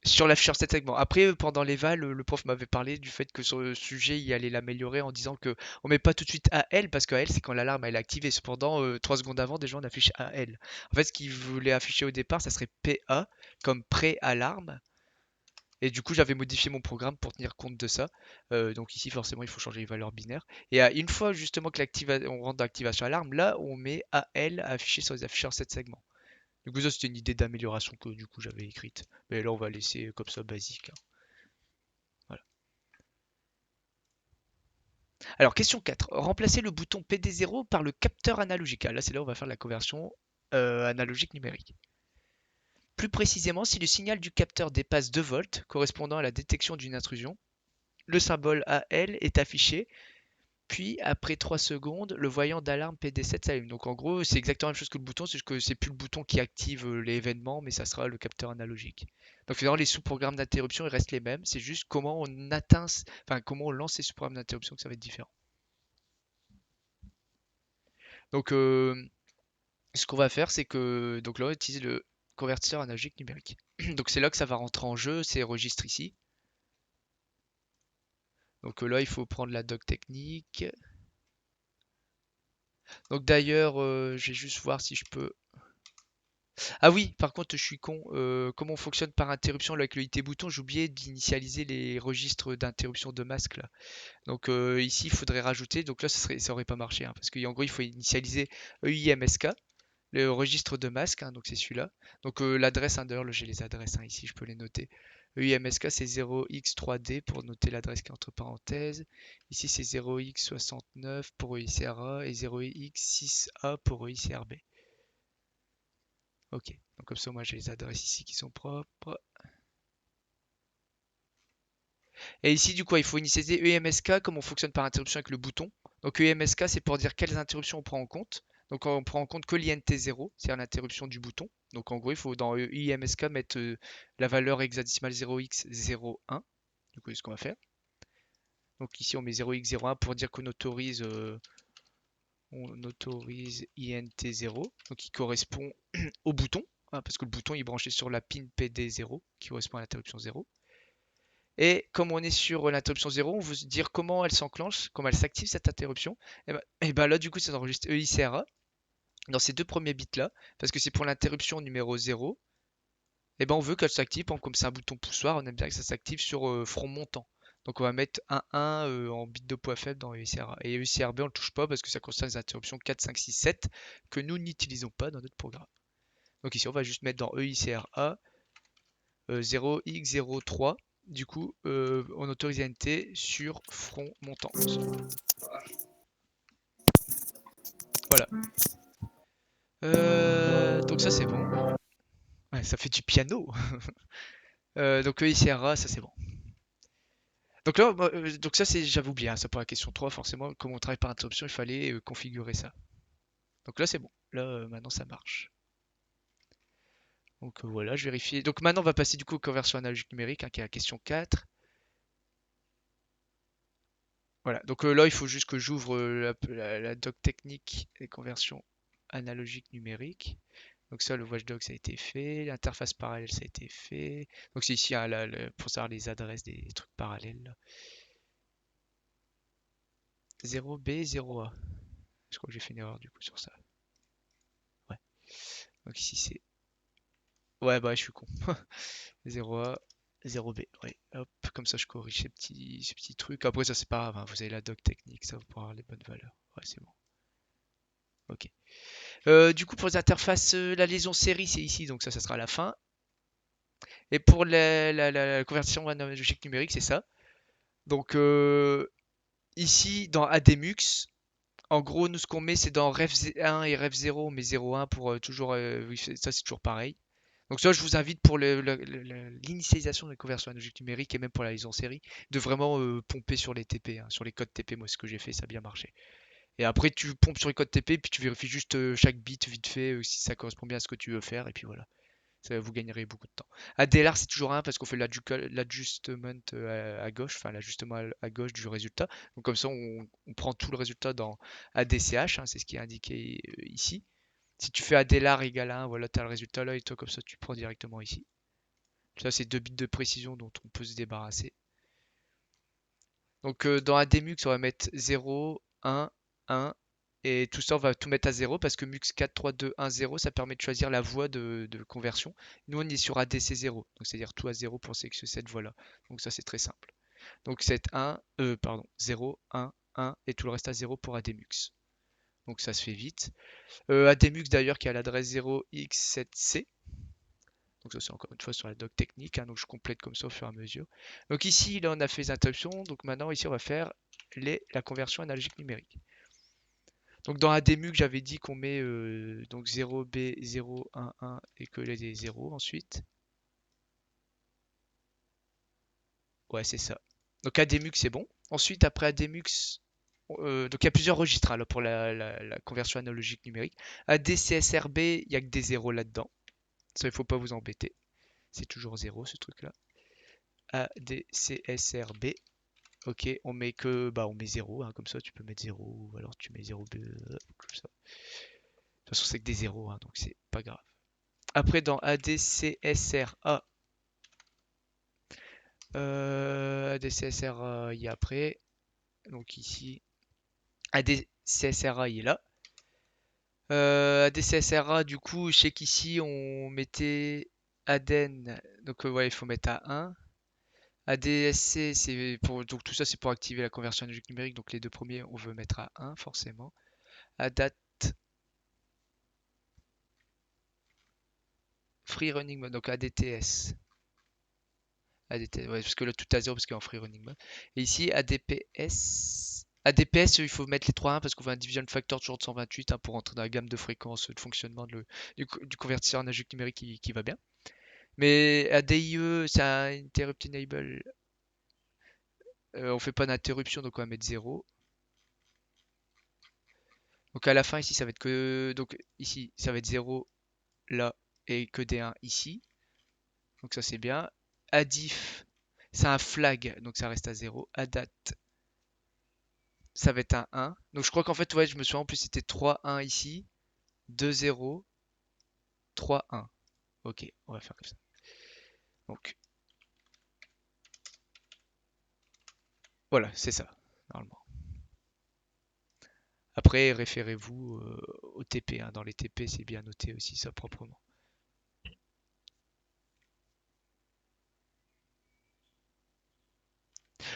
sur l'afficheur 7 segments. Après, pendant l'éval, le prof m'avait parlé du fait que sur le sujet, il allait l'améliorer en disant que on met pas tout de suite AL parce que AL c'est quand l'alarme elle est activée. Cependant, 3 secondes avant, déjà on affiche AL. En fait, ce qu'il voulait afficher au départ, ça serait PA comme pré-alarme. Et du coup, j'avais modifié mon programme pour tenir compte de ça. Donc ici, forcément, il faut changer les valeurs binaires. Et une fois justement que on rentre dans l'activation alarme, là, on met AL affiché sur les afficheurs 7 segments. Du coup, ça, c'était une idée d'amélioration que du coup j'avais écrite. Mais là, on va laisser comme ça basique, hein. Voilà. Alors, question 4. Remplacer le bouton PD0 par le capteur analogique. Ah, là, c'est là où on va faire la conversion analogique numérique. Plus précisément, si le signal du capteur dépasse 2 volts, correspondant à la détection d'une intrusion, le symbole AL est affiché, puis après 3 secondes, le voyant d'alarme PD7 s'allume. Donc en gros, c'est exactement la même chose que le bouton, c'est juste que c'est plus le bouton qui active l'événement, mais ça sera le capteur analogique. Donc finalement, les sous-programmes d'interruption, ils restent les mêmes, c'est juste comment on atteint, enfin comment on lance ces sous-programmes d'interruption que ça va être différent. Donc ce qu'on va faire, c'est que donc là, on utilise le convertisseur analogique numérique. Donc c'est là que ça va rentrer en jeu, ces registres ici. Donc là, il faut prendre la doc technique. Donc d'ailleurs, je vais juste voir si je peux. Ah oui, par contre, je suis con. Comment on fonctionne par interruption là, avec le IT bouton, j'ai oublié d'initialiser les registres d'interruption de masque là. Donc ici, il faudrait rajouter. Donc là, ça aurait pas marché, hein, parce qu'en gros, il faut initialiser EIMSK, le registre de masque, hein, donc c'est celui-là. Donc l'adresse, hein, d'ailleurs, j'ai les adresses, hein, ici, je peux les noter. EIMSK, c'est 0x3D pour noter l'adresse qui est entre parenthèses. Ici, c'est 0x69 pour EICRA et 0x6A pour EICRB. Ok, donc comme ça, moi, j'ai les adresses ici qui sont propres. Et ici, du coup, il faut initialiser EMSK comme on fonctionne par interruption avec le bouton. Donc EMSK, c'est pour dire quelles interruptions on prend en compte. Donc on prend en compte que l'INT0, c'est-à-dire l'interruption du bouton. Donc en gros, il faut dans EMSK mettre la valeur hexadécimale 0x01. Du coup, c'est ce qu'on va faire. Donc ici, on met 0x01 pour dire qu'on autorise INT0, donc qui correspond au bouton, hein, parce que le bouton il est branché sur la pin PD0, qui correspond à l'interruption 0. Et comme on est sur l'interruption 0, on veut se dire comment elle s'enclenche, comment elle s'active cette interruption. Et ben là, du coup, ça enregistre EICRA dans ces deux premiers bits là, parce que c'est pour l'interruption numéro 0. Et ben on veut qu'elle s'active, comme c'est un bouton poussoir, on aime bien que ça s'active sur front montant. Donc on va mettre 1 en bit de poids faible dans EICRA. Et EICRB on le touche pas parce que ça concerne les interruptions 4, 5, 6, 7 que nous n'utilisons pas dans notre programme. Donc ici on va juste mettre dans EICRA 0x03. Du coup, on autorise NT sur front montant. Voilà. Donc ça c'est bon. Ouais, ça fait du piano. Donc ICRA, ça c'est bon. Donc là, donc ça c'est, j'avais oublié, hein, ça pour la question 3, forcément, comme on travaille par interruption, il fallait configurer ça. Donc là c'est bon. Là maintenant ça marche. Donc voilà, je vérifie. Donc maintenant on va passer du coup aux conversions analogiques numériques, hein, qui est la question 4. Voilà, donc là il faut juste que j'ouvre la doc technique des conversions analogiques numériques. Donc ça, le watchdog, ça a été fait. L'interface parallèle, ça a été fait. Donc c'est ici, hein, pour savoir les adresses des trucs parallèles, là. 0B, 0A. Je crois que j'ai fait une erreur du coup sur ça. Ouais. Donc ici c'est... Ouais, bah je suis con. 0A, 0B. Ouais. Hop, comme ça je corrige ces petits trucs. Après ça c'est pas grave, hein, vous avez la doc technique, ça vous pourra avoir les bonnes valeurs. Ouais, c'est bon. Ok. Du coup pour les interfaces, la liaison série c'est ici, donc ça sera à la fin. Et pour la conversion analogique numérique, c'est ça. Donc ici, dans ADMUX, en gros, nous ce qu'on met, c'est dans ref1 et ref0, on met 0,1 pour toujours. Oui, ça, c'est toujours pareil. Donc, ça, je vous invite pour l'initialisation des conversions analogiques numériques et même pour la liaison série, de vraiment pomper sur les TP, hein, sur les codes TP. Moi, ce que j'ai fait, ça a bien marché. Et après, tu pompes sur les codes TP, puis tu vérifies juste chaque bit vite fait si ça correspond bien à ce que tu veux faire, et puis voilà. Ça, vous gagnerez beaucoup de temps. ADLR, c'est toujours un parce qu'on fait l'adjustement à gauche, enfin l'ajustement à gauche du résultat. Donc comme ça, on prend tout le résultat dans ADCH, hein, c'est ce qui est indiqué ici. Si tu fais ADLR égale 1, voilà, tu as le résultat là, et toi comme ça, tu prends directement ici. Ça, c'est 2 bits de précision dont on peut se débarrasser. Donc dans ADMux, on va mettre 0, 1, 1, et tout ça, on va tout mettre à 0 parce que MUX 4, 3, 2, 1, 0, ça permet de choisir la voie de conversion. Nous, on est sur ADC 0, donc c'est-à-dire tout à 0 pour sélectionner cette voie-là. Donc ça, c'est très simple. Donc c'est 0, 1, 1, et tout le reste à 0 pour ADMUX. Donc ça se fait vite. ADMUX d'ailleurs qui a l'adresse 0x7c. Donc ça c'est encore une fois sur la doc technique, hein, donc je complète comme ça au fur et à mesure. Donc ici, là on a fait les interruptions, donc maintenant ici on va faire la conversion analogique numérique. Donc dans ADMUC, j'avais dit qu'on met donc 0B, 0, 1, 1 et que les 0 ensuite. Ouais, c'est ça. Donc ADMUX, c'est bon. Ensuite, après ADMUX, donc il y a plusieurs registres hein, là, pour la conversion analogique numérique. ADCSRB, il n'y a que des zéros là-dedans. Ça, il faut pas vous embêter. C'est toujours zéro ce truc-là. ADCSRB. Ok, on met que bah on met 0, hein, comme ça tu peux mettre 0 ou alors tu mets 0B comme ça. De toute façon, c'est que des zéros, hein, donc c'est pas grave. Après, dans ADCSRA, ADCSRA, il y a après. Donc ici, ADCSRA, il est là. ADCSRA, du coup, je sais qu'ici, on mettait ADEN. Donc, ouais, il faut mettre à 1. ADSC, c'est pour, donc tout ça, c'est pour activer la conversion analogique numérique. Donc, les deux premiers, on veut mettre à 1, forcément. ADAT, Free Running Mode, donc ADTS. ADTS, ouais, parce que là, tout à 0 parce qu'il est en Free Running Mode. Et ici, ADPS. ADPS, il faut mettre les 3 1 parce qu'on veut un division factor toujours de 128 hein, pour entrer dans la gamme de fréquences de fonctionnement du convertisseur analogique numérique qui va bien. Mais ADIE, c'est un interrupt enable. On fait pas d'interruption, donc on va mettre 0. Donc à la fin, ici, ça va être que. Donc ici, ça va être 0 là et que des 1 ici. Donc ça, c'est bien. ADIF, c'est un flag, donc ça reste à 0. ADAT, ça va être un 1. Donc je crois qu'en fait, ouais, je me souviens, en plus, c'était 3 1 ici, 2 0, 3 1. Ok, on va faire comme ça. Donc voilà, c'est ça, normalement. Après, référez-vous au TP. Hein. Dans les TP, c'est bien noté aussi ça proprement.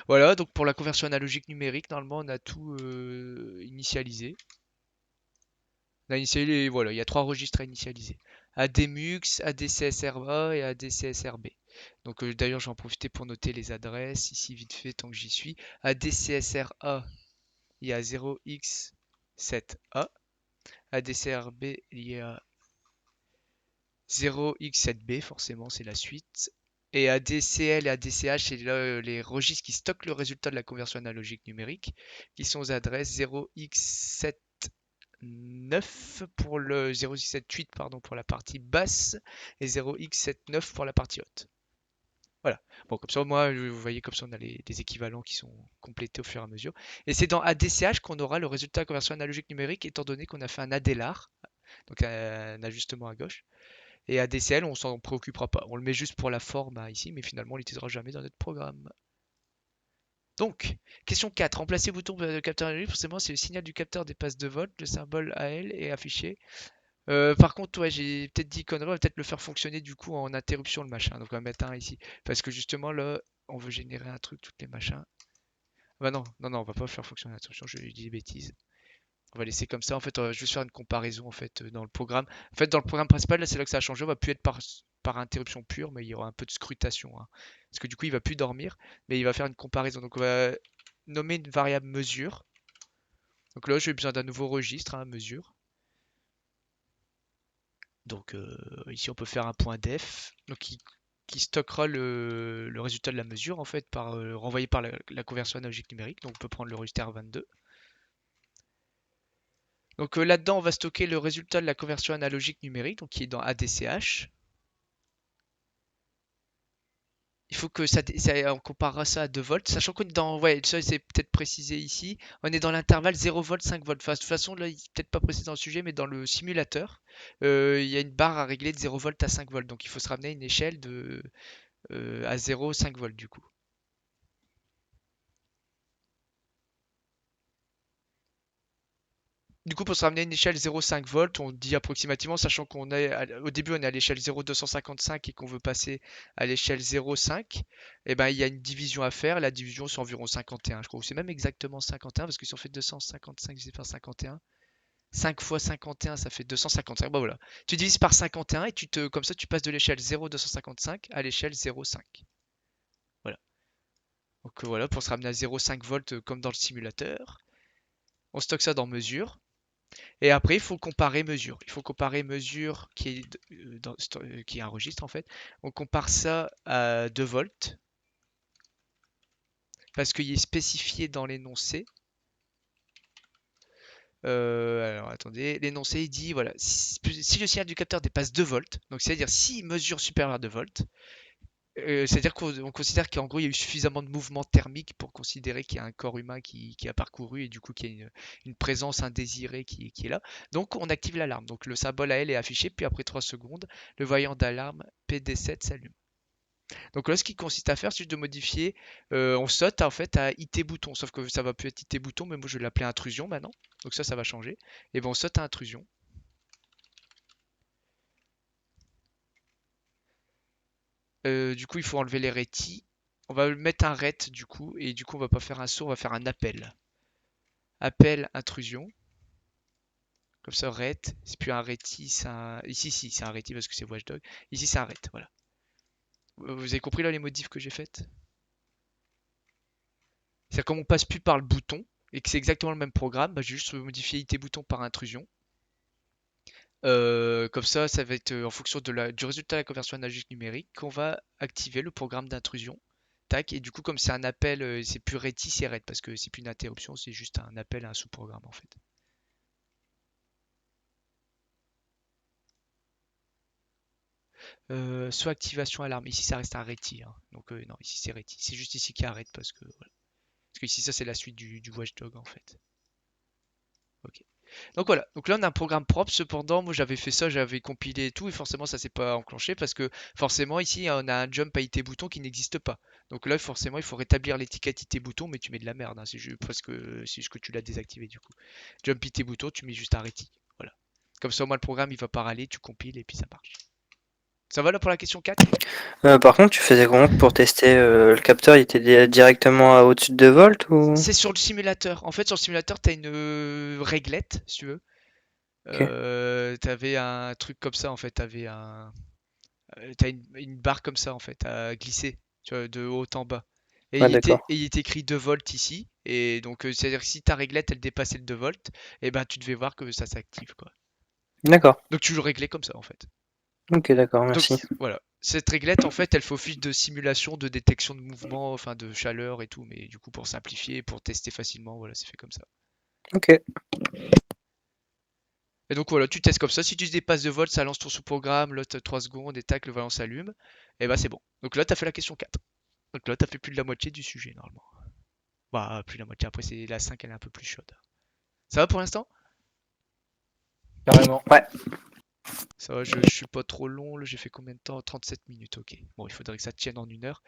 Voilà, donc pour la conversion analogique numérique, normalement, on a tout initialisé. On a initialisé, voilà, il y a 3 registres à initialiser. ADMUX, ADCSRA et ADCSRB. Donc d'ailleurs, j'en profite pour noter les adresses ici vite fait tant que j'y suis. ADCSRA, il y a 0x7a. ADCRB, il y a 0x7b, forcément, c'est la suite. Et ADCL et ADCH, c'est les registres qui stockent le résultat de la conversion analogique numérique, qui sont aux adresses 0x79 pour le 0x78 pardon pour la partie basse et 0x79 pour la partie haute. Voilà. Bon, comme ça, moi, vous voyez, comme ça, on a des équivalents qui sont complétés au fur et à mesure. Et c'est dans ADCH qu'on aura le résultat de la conversion analogique numérique, étant donné qu'on a fait un ADLAR, donc un ajustement à gauche. Et ADCL, on s'en préoccupera pas. On le met juste pour la forme hein, ici, mais finalement, on l'utilisera jamais dans notre programme. Donc, question 4. Remplacer le bouton de capteur analogique, forcément, si le signal du capteur dépasse 2 volts, le symbole AL est affiché. Par contre, ouais, j'ai peut-être dit connerie, on va peut-être le faire fonctionner du coup en interruption le machin. Donc, on va mettre un ici. Parce que justement, là, on veut générer un truc, toutes les machins. Bah non, non, non, on va pas faire fonctionner l'interruption, je dis des bêtises. On va laisser comme ça. En fait, on va juste faire une comparaison en fait dans le programme. En fait, dans le programme principal, là, c'est là que ça a changé. On va plus être par interruption pure, mais il y aura un peu de scrutation. Hein. Parce que du coup, il va plus dormir, mais il va faire une comparaison. Donc, on va nommer une variable mesure. Donc là, j'ai besoin d'un nouveau registre, hein, mesure. Donc ici, on peut faire un point def, donc qui stockera le résultat de la mesure en fait renvoyé par la conversion analogique numérique. Donc on peut prendre le registre R22. Donc là-dedans, on va stocker le résultat de la conversion analogique numérique, donc qui est dans ADCH. Il faut que on comparera ça à 2 volts, sachant qu'on est dans, ouais, ça c'est peut-être précisé ici, on est dans l'intervalle 0 volts, 5 volts. Enfin, de toute façon, là, il n'est peut-être pas précisé dans le sujet, mais dans le simulateur, il y a une barre à régler de 0 volts à 5 volts. Donc il faut se ramener à une échelle à 0, 5 volts du coup. Du coup, pour se ramener à une échelle 0,5 volts, on dit approximativement, sachant qu'on est au début on est à l'échelle 0,255 et qu'on veut passer à l'échelle 0,5, et ben il y a une division à faire. La division c'est environ 51, je crois, ou c'est même exactement 51 parce qu'ils ont fait 255 divisé par 51. 5 fois 51, ça fait 255. Bon voilà. Tu divises par 51 et comme ça tu passes de l'échelle 0,255 à l'échelle 0,5. Voilà. Donc voilà, pour se ramener à 0,5 volts comme dans le simulateur. On stocke ça dans mesure. Et après, il faut comparer mesure. Il faut comparer mesure qui est un registre en fait. On compare ça à 2 volts parce qu'il est spécifié dans l'énoncé. Alors attendez, l'énoncé il dit voilà, si le signal du capteur dépasse 2 volts, donc c'est-à-dire si mesure supérieure à 2 volts, c'est-à-dire qu'on considère qu'en gros il y a eu suffisamment de mouvement thermique pour considérer qu'il y a un corps humain qui a parcouru et du coup qu'il y a une présence indésirée qui est là. Donc on active l'alarme. Donc le symbole AL est affiché, puis après 3 secondes, le voyant d'alarme PD7 s'allume. Donc là, ce qui consiste à faire, c'est juste de modifier. On saute en fait à IT bouton, sauf que ça va plus être IT bouton, mais moi je vais l'appeler intrusion maintenant. Donc ça va changer. Et ben on saute à intrusion. Du coup, il faut enlever les rétis. On va mettre un ret du coup, et du coup, on va pas faire un saut, on va faire un appel. Appel intrusion. Comme ça, ret. C'est plus un reti, c'est un. Ici, si, c'est un reti parce que c'est watchdog. Ici, c'est un ret, voilà. Vous avez compris là les modifs que j'ai faites? C'est-à-dire comme on passe plus par le bouton et que c'est exactement le même programme, bah, j'ai juste modifié IT bouton par intrusion. Comme ça va être en fonction du résultat de la conversion analogique numérique qu'on va activer le programme d'intrusion. Tac, et du coup, comme c'est un appel, c'est plus RETI, c'est RET, parce que c'est plus une interruption, c'est juste un appel à un sous-programme en fait. Soit activation alarme, ici ça reste un RETI, hein. Donc non, ici c'est RETI. C'est juste ici qui arrête parce que voilà. Parce que ici ça c'est la suite du watchdog en fait. Ok. Donc voilà, donc là on a un programme propre, cependant moi j'avais fait ça, j'avais compilé et tout, et forcément ça s'est pas enclenché parce que forcément ici on a un jump à IT bouton qui n'existe pas. Donc là forcément il faut rétablir l'étiquette IT bouton, mais tu mets de la merde, hein, parce que c'est juste que tu l'as désactivé du coup. Jump IT bouton, tu mets juste un RETI, voilà. Comme ça au moins le programme il va pas râler, tu compiles et puis ça marche. Ça va là pour la question 4? Par contre, tu faisais comment pour tester le capteur? Il était directement au-dessus de 2 volts ou? C'est sur le simulateur. En fait sur le simulateur t'as une réglette si tu veux. Ok. T'avais un truc comme ça en fait, t'as une barre comme ça en fait à glisser, tu vois, de haut en bas. Et Ah, d'accord. il était écrit 2 volts ici. Et donc c'est-à-dire que si ta réglette elle dépassait le 2 volts, et ben tu devais voir que ça s'active quoi. D'accord. Donc tu le réglais comme ça en fait. Ok, d'accord, Donc merci. voilà. Cette réglette en fait elle fait office de simulation de détection de mouvement, enfin de chaleur et tout, mais du coup pour simplifier, pour tester facilement, voilà, c'est fait comme ça. Ok. Et donc voilà, tu testes comme ça. Si tu dépasses 2 volts, ça lance ton sous-programme, là t'as 3 secondes et tac, le volant s'allume. Et bah c'est bon. Donc là t'as fait la question 4. Donc là t'as fait plus de la moitié du sujet normalement. Bah, plus la moitié. Après, c'est la 5, elle est un peu plus chaude. Ça va pour l'instant? Carrément. Ouais. Ça va, je suis pas trop long. Là, j'ai fait combien de temps? 37 minutes, ok. Bon, il faudrait que ça tienne en 1 heure.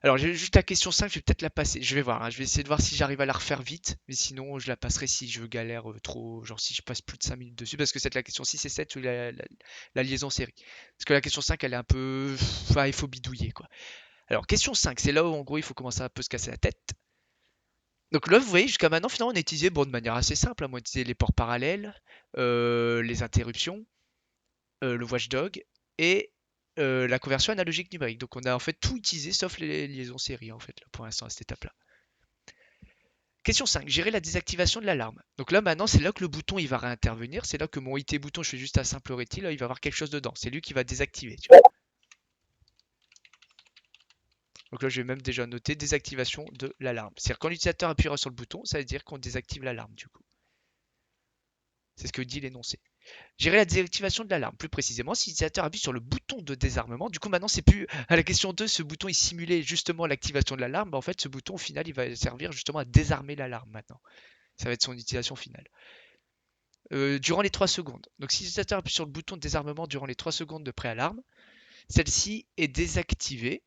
Alors, j'ai juste la question 5, je vais peut-être la passer. Je vais voir, hein. Je vais essayer de voir si j'arrive à la refaire vite. Mais sinon, je la passerai si je galère trop. Genre, si je passe plus de 5 minutes dessus. Parce que c'est la question 6 et 7 ou la liaison série. Parce que la question 5, elle est un peu. Enfin, il faut bidouiller, quoi. Alors, question 5, c'est là où en gros, il faut commencer à un peu se casser la tête. Donc là, vous voyez, jusqu'à maintenant, finalement, on a utilisé bon, de manière assez simple, hein. On a utilisé les ports parallèles, les interruptions, le watchdog et la conversion analogique numérique. Donc on a en fait tout utilisé sauf les liaisons série en fait là, pour l'instant à cette étape-là. Question 5, gérer la désactivation de l'alarme. Donc là maintenant c'est là que le bouton il va réintervenir, c'est là que mon IT bouton je fais juste un simple RETI, là il va avoir quelque chose dedans, c'est lui qui va désactiver. Tu vois. Donc là je vais même déjà noter désactivation de l'alarme. C'est-à-dire quand l'utilisateur appuiera sur le bouton, ça veut dire qu'on désactive l'alarme du coup. C'est ce que dit l'énoncé. Gérer la désactivation de l'alarme. Plus précisément, si l'utilisateur appuie sur le bouton de désarmement, du coup maintenant c'est plus à la question 2, ce bouton il simulait justement l'activation de l'alarme, bah, en fait ce bouton au final il va servir justement à désarmer l'alarme maintenant. Ça va être son utilisation finale. Durant les 3 secondes. Donc si l'utilisateur appuie sur le bouton de désarmement durant les 3 secondes de préalarme, celle-ci est désactivée.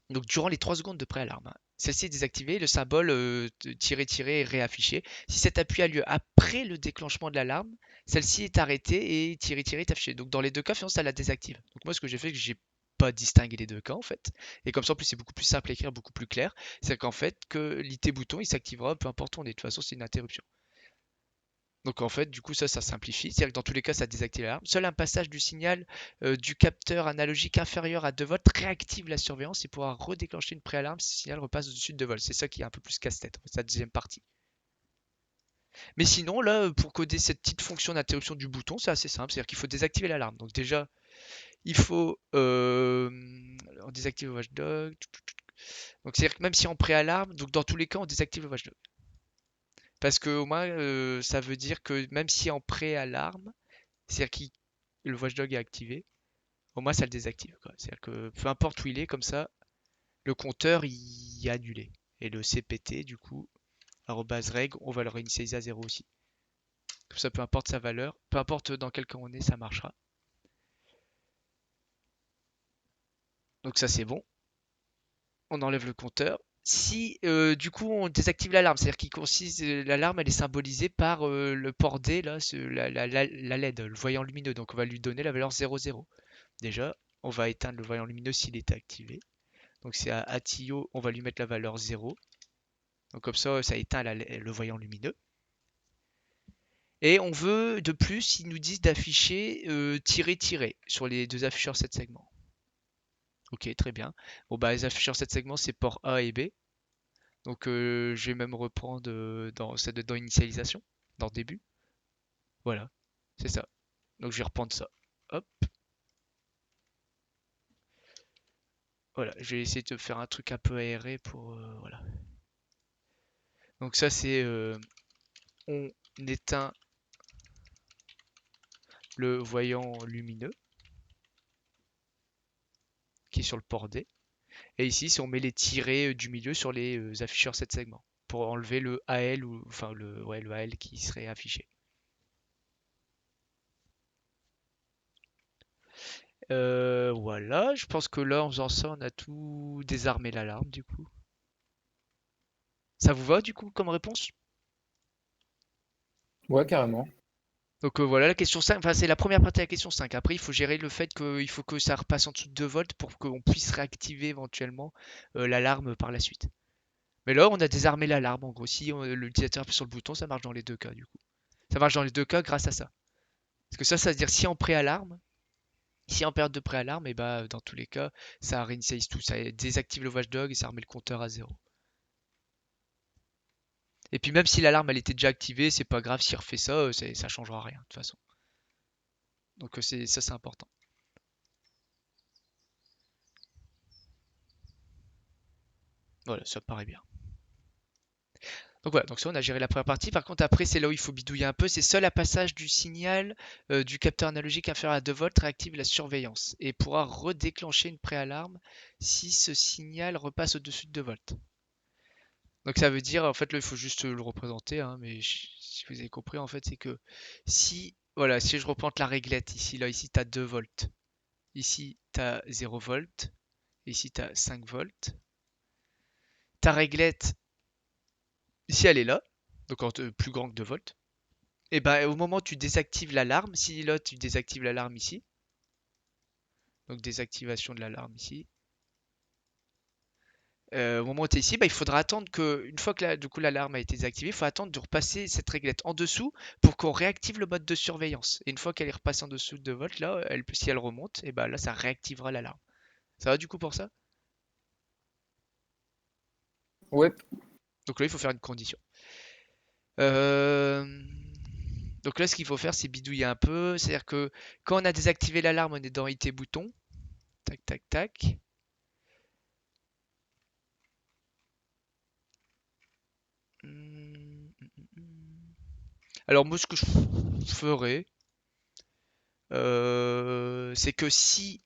Donc durant les 3 secondes de préalarme, hein. Celle-ci est désactivée, le symbole tiré est réaffiché. Si cet appui a lieu après le déclenchement de l'alarme, celle-ci est arrêtée et tiré est affiché. Donc dans les deux cas, finalement, ça la désactive. Donc moi, ce que j'ai fait, c'est que j'ai pas distingué les deux cas en fait. Et comme ça, en plus, c'est beaucoup plus simple à écrire, beaucoup plus clair. C'est qu'en fait, que l'IT bouton, il s'activera peu importe où on est. De toute façon, c'est une interruption. Donc en fait, du coup, ça simplifie. C'est-à-dire que dans tous les cas, ça désactive l'alarme. Seul un passage du signal du capteur analogique inférieur à 2 volts réactive la surveillance et pourra redéclencher une préalarme si le signal repasse au-dessus de 2 volts. C'est ça qui est un peu plus casse-tête, en fait, c'est la deuxième partie. Mais sinon, là, pour coder cette petite fonction d'interruption du bouton, c'est assez simple. C'est-à-dire qu'il faut désactiver l'alarme. Donc déjà, il faut on désactive le watchdog. Donc c'est-à-dire que même si on préalarme, donc dans tous les cas, on désactive le watchdog. Parce que au moins, ça veut dire que même si en préalarme, c'est-à-dire que le watchdog est activé, au moins ça le désactive, quoi. C'est-à-dire que peu importe où il est, comme ça, le compteur il est annulé. Et le CPT, du coup, arrobase reg, on va le réinitialiser à 0 aussi. Comme ça, peu importe sa valeur, peu importe dans quel camp on est, ça marchera. Donc ça c'est bon. On enlève le compteur. Si du coup on désactive l'alarme, c'est-à-dire qu'il consiste, l'alarme elle est symbolisée par le port D, là, la LED, le voyant lumineux. Donc on va lui donner la valeur 00. Déjà, on va éteindre le voyant lumineux s'il est activé. Donc c'est à Atio, on va lui mettre la valeur 0. Donc comme ça éteint le voyant lumineux. Et on veut de plus, ils nous disent d'afficher tiret sur les deux afficheurs 7 segments. Ok, très bien. Bon bah les afficheurs 7 segments c'est port A et B. Donc je vais même reprendre dans initialisation, dans début. Voilà, c'est ça. Donc je vais reprendre ça. Hop, voilà. Je vais essayer de faire un truc un peu aéré pour voilà. Donc ça c'est on éteint le voyant lumineux qui est sur le port D. Et ici, si on met les tirets du milieu sur les afficheurs 7 segments pour enlever le AL ou enfin le AL qui serait affiché. Voilà, je pense que là, en faisant ça, on a tout désarmé l'alarme du coup. Ça vous va du coup comme réponse? Ouais, carrément. Donc voilà la question 5, enfin c'est la première partie de la question 5. Après il faut gérer le fait qu'il faut que ça repasse en dessous de 2 volts pour qu'on puisse réactiver éventuellement l'alarme par la suite. Mais là on a désarmé l'alarme en gros. Si l'utilisateur appuie sur le bouton, ça marche dans les deux cas du coup. Ça marche dans les deux cas grâce à ça. Parce que ça veut dire si en préalarme, si en période de préalarme, et bah dans tous les cas, ça réinitialise tout, ça désactive le watchdog et ça remet le compteur à 0. Et puis même si l'alarme elle était déjà activée, c'est pas grave s'il refait ça, ça changera rien de toute façon. Donc c'est important. Voilà, ça me paraît bien. Donc voilà, donc ça on a géré la première partie. Par contre après c'est là où il faut bidouiller un peu, c'est seul à passage du signal du capteur analogique inférieur à 2 volts réactive la surveillance et pourra redéclencher une préalarme si ce signal repasse au-dessus de 2 volts. Donc ça veut dire, en fait là il faut juste le représenter, hein, mais si vous avez compris en fait c'est que si, voilà, si je représente la réglette ici, là ici tu as 2 volts, ici tu as 0 volts, ici tu as 5 volts, ta réglette ici elle est là, donc plus grand que 2 volts. Et ben au moment où tu désactives l'alarme, si là tu désactives l'alarme ici, donc désactivation de l'alarme ici, au moment où tu es ici, bah, il faudra attendre que, une fois que du coup l'alarme a été désactivée, il faut attendre de repasser cette réglette en dessous pour qu'on réactive le mode de surveillance. Et une fois qu'elle est repassée en dessous de 2 volts, là, si elle remonte, et bah là ça réactivera l'alarme. Ça va du coup pour ça? Ouais. Donc là il faut faire une condition. Euh, Donc là ce qu'il faut faire c'est bidouiller un peu, c'est-à-dire que quand on a désactivé l'alarme, on est dans IT bouton, tac tac tac. Alors moi ce que je ferais, c'est que si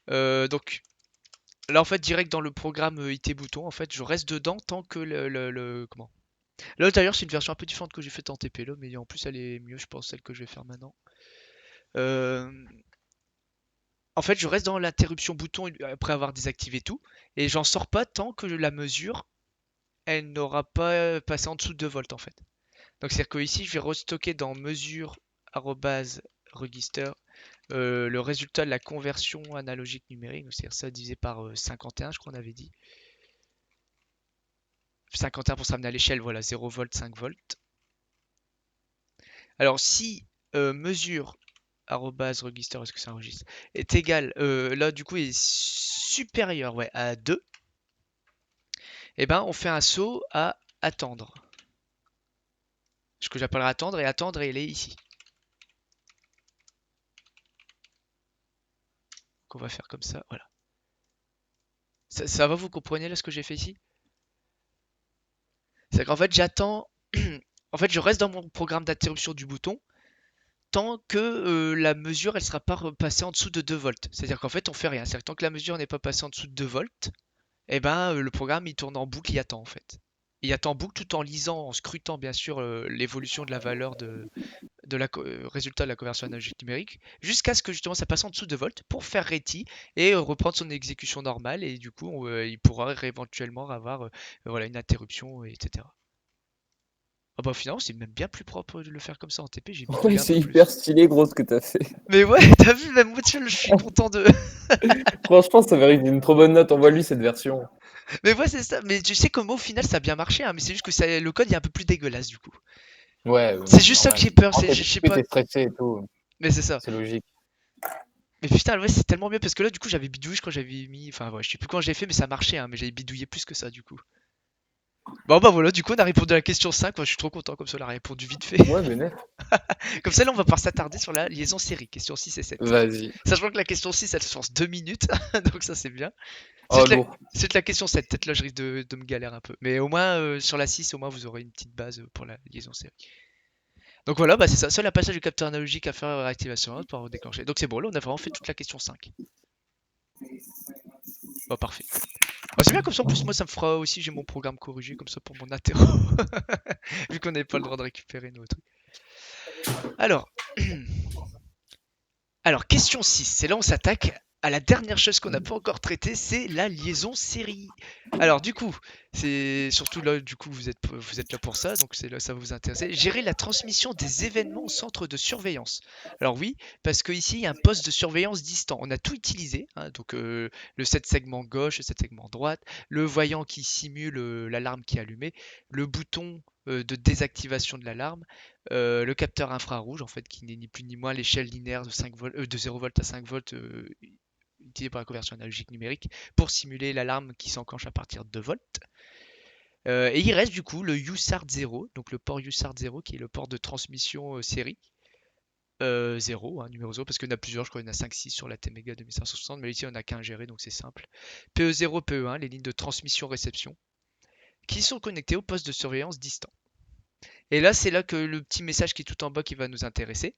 donc là en fait direct dans le programme IT bouton en fait je reste dedans tant que comment. Là d'ailleurs c'est une version un peu différente que j'ai faite en TP là, mais en plus elle est mieux je pense celle que je vais faire maintenant. Euh, En fait je reste dans l'interruption bouton après avoir désactivé tout et j'en sors pas tant que la mesure elle n'aura pas passé en dessous de 2 volts en fait. Donc c'est-à-dire que ici je vais restocker dans mesure arrobase register le résultat de la conversion analogique numérique, c'est-à-dire ça divisé par 51, je crois qu'on avait dit. 51 pour se ramener à l'échelle, voilà, 0 volt, 5 volts. Alors si mesure arrobase register, est-ce que c'est un registre, est égal, là du coup est supérieur ouais, à 2, et ben on fait un saut à attendre. Ce que j'appellerai attendre, et attendre, elle est ici. Donc on va faire comme ça, voilà. Ça va, vous comprenez là ce que j'ai fait ici? C'est qu'en fait, j'attends. En fait, je reste dans mon programme d'interruption du bouton tant que la mesure elle sera pas repassée en dessous de 2 volts. C'est-à-dire qu'en fait, on fait rien. C'est-à-dire que tant que la mesure n'est pas passée en dessous de 2 volts, eh ben, le programme il tourne en boucle, il attend en fait. Il attend en boucle tout en lisant, en scrutant bien sûr l'évolution de la valeur de résultat de la conversion analogique numérique, jusqu'à ce que justement ça passe en dessous de volts pour faire réti et reprendre son exécution normale, et du coup il pourra éventuellement avoir voilà, une interruption, etc. Ah bah finalement c'est même bien plus propre de le faire comme ça en TP, j'ai Ouais, bidouillé un c'est peu hyper plus. stylé, gros, ce que t'as fait. Mais ouais, t'as vu, même moi je suis content de... Franchement, ça mérite une trop bonne note. Envoie-lui cette version. Mais ouais c'est ça, mais tu sais comment au final ça a bien marché, hein, mais c'est juste que le code il est un peu plus dégueulasse du coup. Ouais, C'est c'est juste ça que normal. j'ai peur, En fait, je sais pas, t'es stressé et tout, mais c'est ça. c'est logique. Mais putain, ouais, c'est tellement bien parce que là, du coup, j'avais bidouillé, je crois que j'avais mis. Enfin, ouais, je sais plus quand j'ai fait, mais ça marchait, hein, mais j'avais bidouillé plus que ça, du coup. Bon, bah voilà, du coup, on a répondu à la question 5. Moi, je suis trop content, comme ça, on a répondu vite fait. Ouais, mais net. Comme ça, là, on va pouvoir s'attarder sur la liaison série, question 6 et 7. Vas-y. Sachant que la question 6, elle se lance 2 minutes, donc ça, c'est bien. Oh, C'est la... lourd. c'est la question 7, peut-être là, je risque de me galérer un peu. Mais au moins, sur la 6, au moins, vous aurez une petite base pour la liaison série. Donc voilà, bah c'est ça. Seul un passage du capteur analogique à faire réactivation 1 pour déclencher. Donc c'est bon, là, on a vraiment fait toute la question 5. Bah, parfait. Bah, c'est bien comme ça, en plus moi ça me fera aussi, j'ai mon programme corrigé comme ça pour mon interro. Vu qu'on n'avait pas le droit de récupérer nos trucs. Alors, alors question 6, c'est là où on s'attaque à la dernière chose qu'on n'a pas encore traitée, c'est la liaison série. Alors du coup, c'est surtout là, du coup vous êtes là pour ça, donc c'est là ça va vous intéresser. Gérer la transmission des événements au centre de surveillance. Alors oui, parce que ici il y a un poste de surveillance distant. On a tout utilisé, hein, donc le 7 segments gauche, le 7 segments droite, le voyant qui simule l'alarme qui est allumée, le bouton de désactivation de l'alarme, le capteur infrarouge en fait qui n'est ni plus ni moins l'échelle linéaire de 5 volts, de 0 volts à 5 volts utilisée par la conversion analogique numérique pour simuler l'alarme qui s'enclenche à partir de 2 volts. Et il reste du coup le USART 0, donc le port USART 0 qui est le port de transmission série. 0, hein, numéro 0, parce qu'il y en a plusieurs, je crois qu'il y en a 5-6 sur la T-Mega 2560, mais ici on a qu'un géré, donc c'est simple. PE0, PE1, les lignes de transmission-réception, qui sont connectées au poste de surveillance distant. Et là, c'est là que le petit message qui est tout en bas qui va nous intéresser.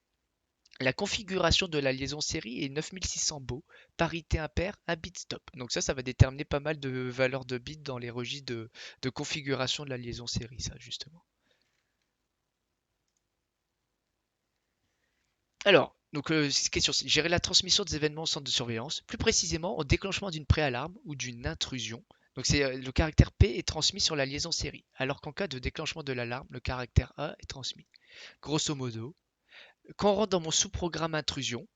La configuration de la liaison série est 9600 baux, parité impair, un bit stop. Donc ça va déterminer pas mal de valeurs de bits dans les registres de configuration de la liaison série, ça justement. Alors, donc question 6, gérer la transmission des événements au centre de surveillance, plus précisément au déclenchement d'une préalarme ou d'une intrusion. Donc c'est le caractère P est transmis sur la liaison série, alors qu'en cas de déclenchement de l'alarme, le caractère A est transmis. Grosso modo, quand on rentre dans mon sous-programme intrusion,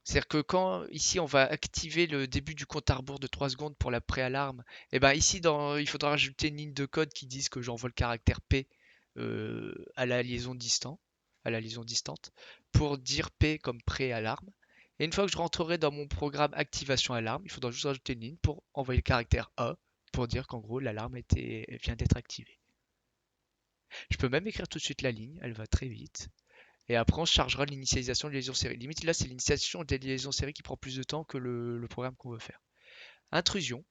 c'est-à-dire que quand ici on va activer le début du compte à rebours de 3 secondes pour la préalarme, et ben ici il faudra rajouter une ligne de code qui dise que j'envoie le caractère P à la liaison distante, pour dire P comme préalarme. Et une fois que je rentrerai dans mon programme activation alarme, il faudra juste rajouter une ligne pour envoyer le caractère A pour dire qu'en gros l'alarme vient d'être activée. Je peux même écrire tout de suite la ligne, elle va très vite. Et après, on se chargera de l'initialisation de liaison série. Limite, là, c'est l'initialisation des liaisons série qui prend plus de temps que le programme qu'on veut faire. Intrusion.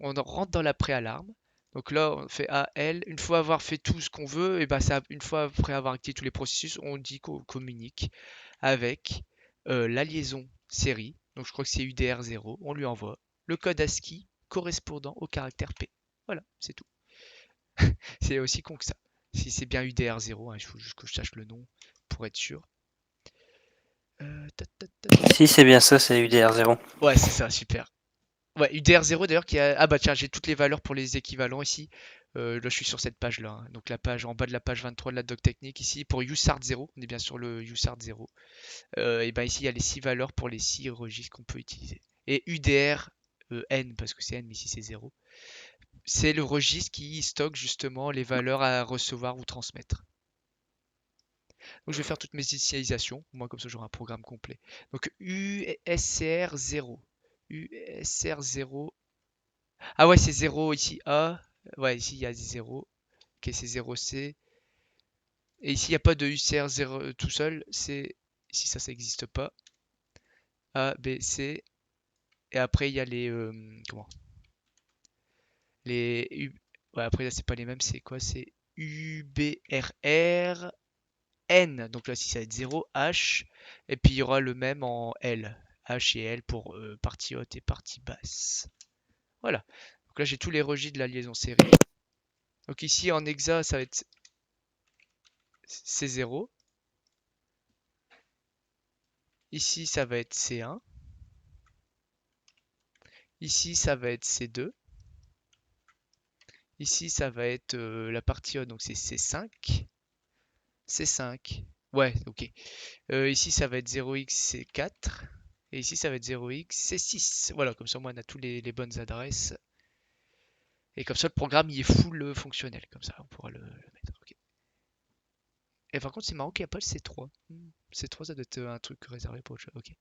On rentre dans la préalarme. Donc là, on fait AL. Une fois avoir fait tout ce qu'on veut, et ben ça, une fois après avoir activé tous les processus, on dit qu'on communique avec la liaison série. Donc je crois que c'est UDR0. On lui envoie le code ASCII correspondant au caractère P. Voilà, c'est tout. C'est aussi con que ça. Si c'est bien UDR0, hein, il faut juste que je sache le nom pour être sûr. Si c'est bien ça, c'est UDR0. Ouais, c'est ça, super. Ouais, UDR0 d'ailleurs qui a... Ah bah tiens, j'ai toutes les valeurs pour les équivalents ici. Là, je suis sur cette page-là, hein. Donc la page en bas de la page 23 de la doc technique ici pour USART 0. On est bien sur le USART 0. Et ben ici, il y a les 6 valeurs pour les 6 registres qu'on peut utiliser. Et UDR N, parce que c'est N, mais ici c'est 0. C'est le registre qui stocke justement les valeurs à recevoir ou transmettre. Donc je vais faire toutes mes initialisations, moi comme ça j'aurai un programme complet. Donc USR0. USR0. Ah ouais, c'est 0 ici A. Ouais, ici il y a 0. Ok, c'est 0C. Et ici, il n'y a pas de UCR0 tout seul. C'est ici, ça n'existe pas. A, B, C. Et après, il y a les comment? Les U... Ouais, après là, c'est pas les mêmes. C'est quoi? C'est UBRR N. Donc là, si ça va être 0, H. Et puis il y aura le même en L. H et L pour partie haute et partie basse. Voilà. Donc là, j'ai tous les registres de la liaison série. Donc ici, en hexa, ça va être C0. Ici, ça va être C1. Ici, ça va être C2. Ici, ça va être la partie haute, donc c'est C5. C5. Ouais, ok. Ici, ça va être 0x C4. Et ici, ça va être 0x C6. Voilà, comme ça, moi, on a tous les bonnes adresses. Et comme ça, le programme, il est full fonctionnel. Comme ça, on pourra le mettre. Ok. Et par contre, c'est marrant qu'il n'y a pas le C3. C3, ça doit être un truc réservé pour autre chose. Ok.